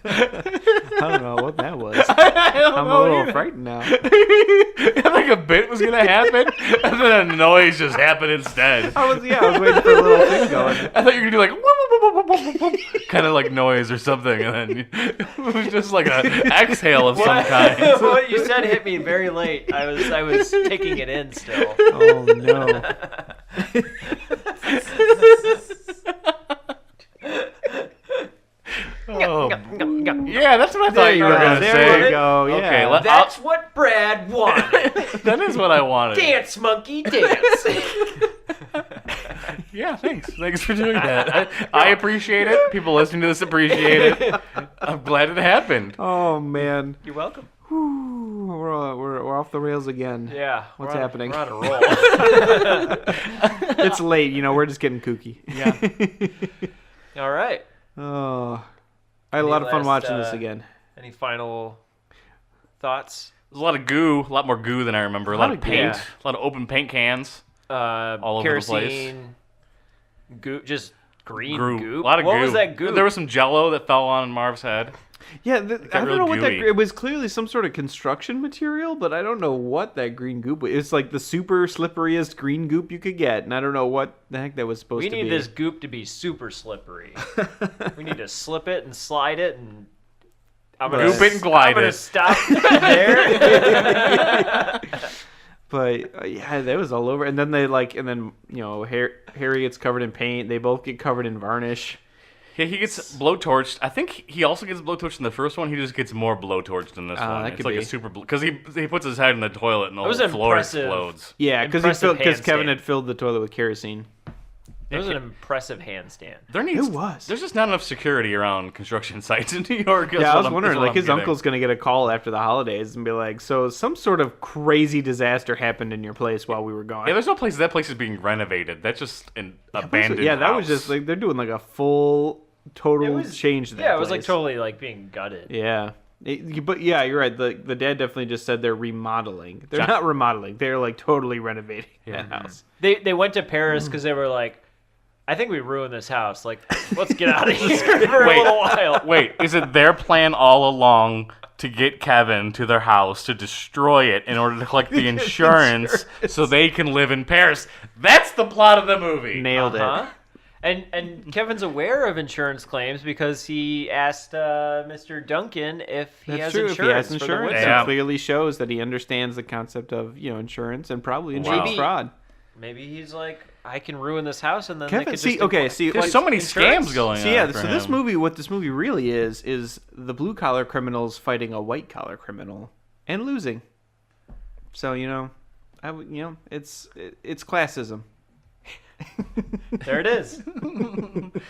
I don't know what that was. I'm a little frightened now. I think a bit was gonna happen, and then a noise just happened instead. I was waiting for a little thing going. I thought you were gonna do like whoop, whoop, whoop, whoop, whoop, whoop, kind of like noise or something, and then it was just like a exhale of some kind. What you said hit me very late. I was taking it in still. Oh no. Oh, yeah, that's what I thought you were go. gonna There say. you go, yeah. Okay, That's what brings Brad won. That is what I wanted. Dance, monkey, dance. Yeah, thanks. Thanks for doing that. I appreciate it. People listening to this appreciate it. I'm glad it happened. Oh man, You're welcome. Whew, we're off the rails again. Yeah. What's we're on- happening? We're on a roll. It's late, we're just getting kooky. Yeah. All right. Oh, I had a Any lot of fun last, watching this again. Any final thoughts? There's a lot of goo, a lot more goo than I remember. A lot of paint, yeah. a lot of open paint cans. All over the place. Kerosene, goo, just green Goo. goop. A lot of what goo. was that goo? There was some jello that fell on Marv's head. Yeah, I got don't real know what that. gooey. It was clearly some sort of construction material, but I don't know what that green goop was. It's like the super slipperiest green goop you could get, and I don't know what the heck that was supposed We to be. need this goop to be super slippery. We need to slip it and slide it and. I'm gonna, Goop it and glide I'm gonna it. stop there. But yeah, that was all over. And then Harry gets covered in paint. They both get covered in varnish. Yeah, he gets blowtorched. I think he also gets blowtorched in the first one. He just gets more blowtorched in this one. that It's could like be. a super because he puts his head in the toilet and the was whole floor impressive. explodes. Yeah, because Impressive Kevin handstand. had filled the toilet with kerosene. It was an impressive handstand. There needs It was. There's just not enough security around construction sites in New York. Yeah, I was wondering, like, his uncle's going to get a call after the holidays and be like, so some sort of crazy disaster happened in your place while we were gone. Yeah, there's no place. That place is being renovated. That's just an abandoned. Yeah, that was house. just, like, they're doing, like, a full, total change to that Yeah, it was like place. totally like being gutted. Yeah. But yeah, you're right. The dad definitely just said they're remodeling. They're not remodeling. They're, like, totally renovating that house. They went to Paris because they were like, I think we ruined this house. Like, let's get out of here for a little while. Wait, is it their plan all along to get Kevin to their house to destroy it in order to collect the insurance so they can live in Paris? That's the plot of the movie. Nailed Huh? And Kevin's aware of insurance claims because he asked Mr. Duncan if he That's has true. insurance. If he has for the insurance, Woodstock. Yeah. it clearly shows that he understands the concept of, insurance and probably insurance Wow. fraud. Maybe he's like, I can ruin this house and then they Kevin, could see, just okay, impl- see, There's like, so many insurance? scams going on. So yeah, for so this him. movie, what this movie really is the blue collar criminals fighting a white collar criminal and losing. So it's classism. There it is.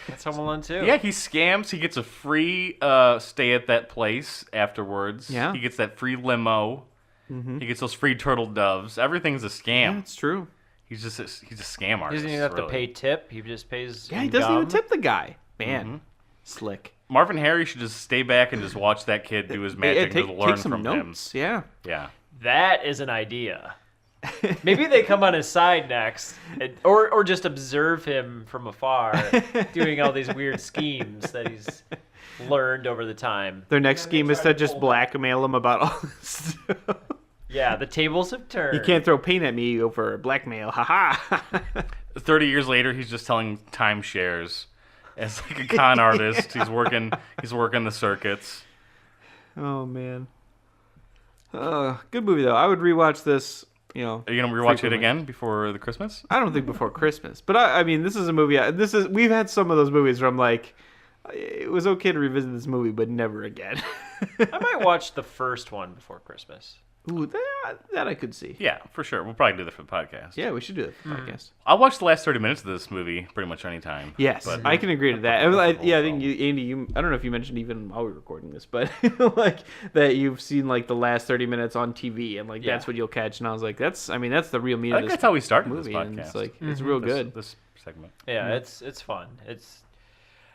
That's Home Alone 2. Yeah, he scams. He gets a free stay at that place afterwards. Yeah. He gets that free limo. He gets those free turtle doves. Everything's a scam. Yeah, it's true. He's a scam He artist. doesn't even have to really. pay tip. He just pays. Yeah, he in doesn't even gum. tip the guy. Man, slick. Marvin Harry should just stay back and just watch that kid do his magic and learn take some from notes. Yeah. him. Yeah. That is an idea. Maybe they come on his side next, or just observe him from afar, doing all these weird schemes that he's learned over the time. Their next scheme is to just blackmail him about all this stuff. Yeah, the tables have turned. You can't throw paint at me over blackmail. Ha ha. 30 years later, he's just telling timeshares as like a con artist. He's working the circuits. Oh man. Good movie though. I would rewatch this. Are you gonna rewatch it frequently. again before the Christmas? I don't think before Christmas, but I mean, this is a movie. We've had some of those movies where I'm like, it was okay to revisit this movie, but never again. I might watch the first one before Christmas. Ooh, that I could see. Yeah, for sure. We'll probably do that for the podcast. Yeah, we should do it for the podcast. I'll watch the last 30 minutes of this movie pretty much any time. Yes, But I can agree to that. I think you, Andy, I don't know if you mentioned even while we were recording this, but like that you've seen like the last 30 minutes on TV, and like that's what you'll catch. And I was like, that's the real meat I of think this that's how we started this movie. podcast. And it's like it's real good. This segment. Yeah, it's fun.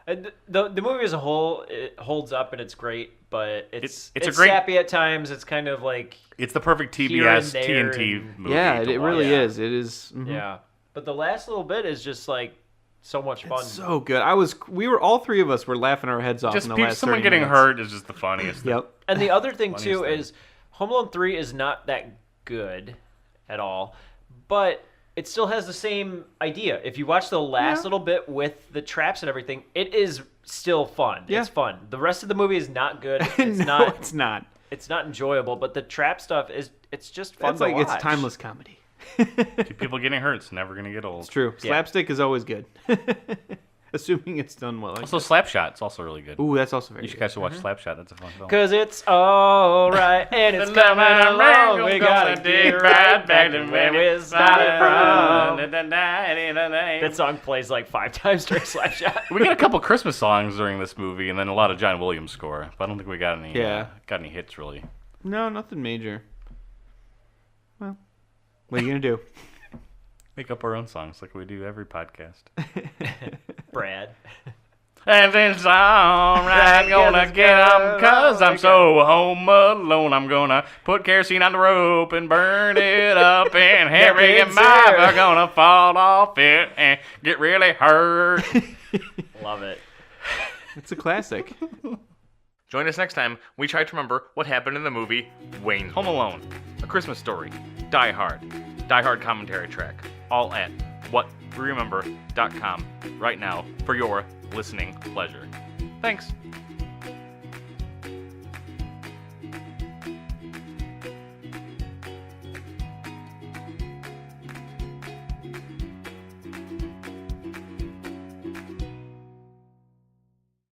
And the movie as a whole, it holds up and it's great, but it's a great- sappy at times. It's kind of like It's the perfect Here and TBS there TNT and- movie. Yeah, to it watch. really Yeah. is. It is. Mhm. yeah. But the last little bit is just like so much fun. It's so good. We were all three of us were laughing our heads off Just in the people, last someone 30 getting minutes. hurt is just the funniest. Yep. And the other thing Funniest too thing. is Home Alone 3 is not that good at all, but it still has the same idea. If you watch the last little bit with the traps and everything, it is still fun. Yeah. It's fun. The rest of the movie is not good. It's No, it's not. It's not enjoyable, but the trap stuff it's just fun That's to like watch. it's timeless comedy. People getting hurt is never gonna get old. It's true. Slapstick is always good. Assuming it's done well. Also, Slapshot. It's also really good. Ooh, that's also very You should good. guys watch Slapshot. That's a fun film. Cause it's all right and it's coming along. We gotta get right back to where we started from. That song plays like 5 times during Slapshot. We got a couple Christmas songs during this movie, and then a lot of John Williams score. But I don't think we got any. Got any hits really. No, nothing major. Well, what are you gonna do? Make up our own songs like we do every podcast. Brad. And it's alright, gonna get 'em 'cause I'm so home alone. I'm gonna put kerosene on the rope and burn it up, and Harry and Bob are gonna fall off it and get really hurt. Love it. It's a classic. Join us next time. We try to remember what happened in the movie Wayne's Home Alone, A Christmas Story, Die Hard, Die Hard commentary track, all at whatweremember.com right now for your listening pleasure. Thanks.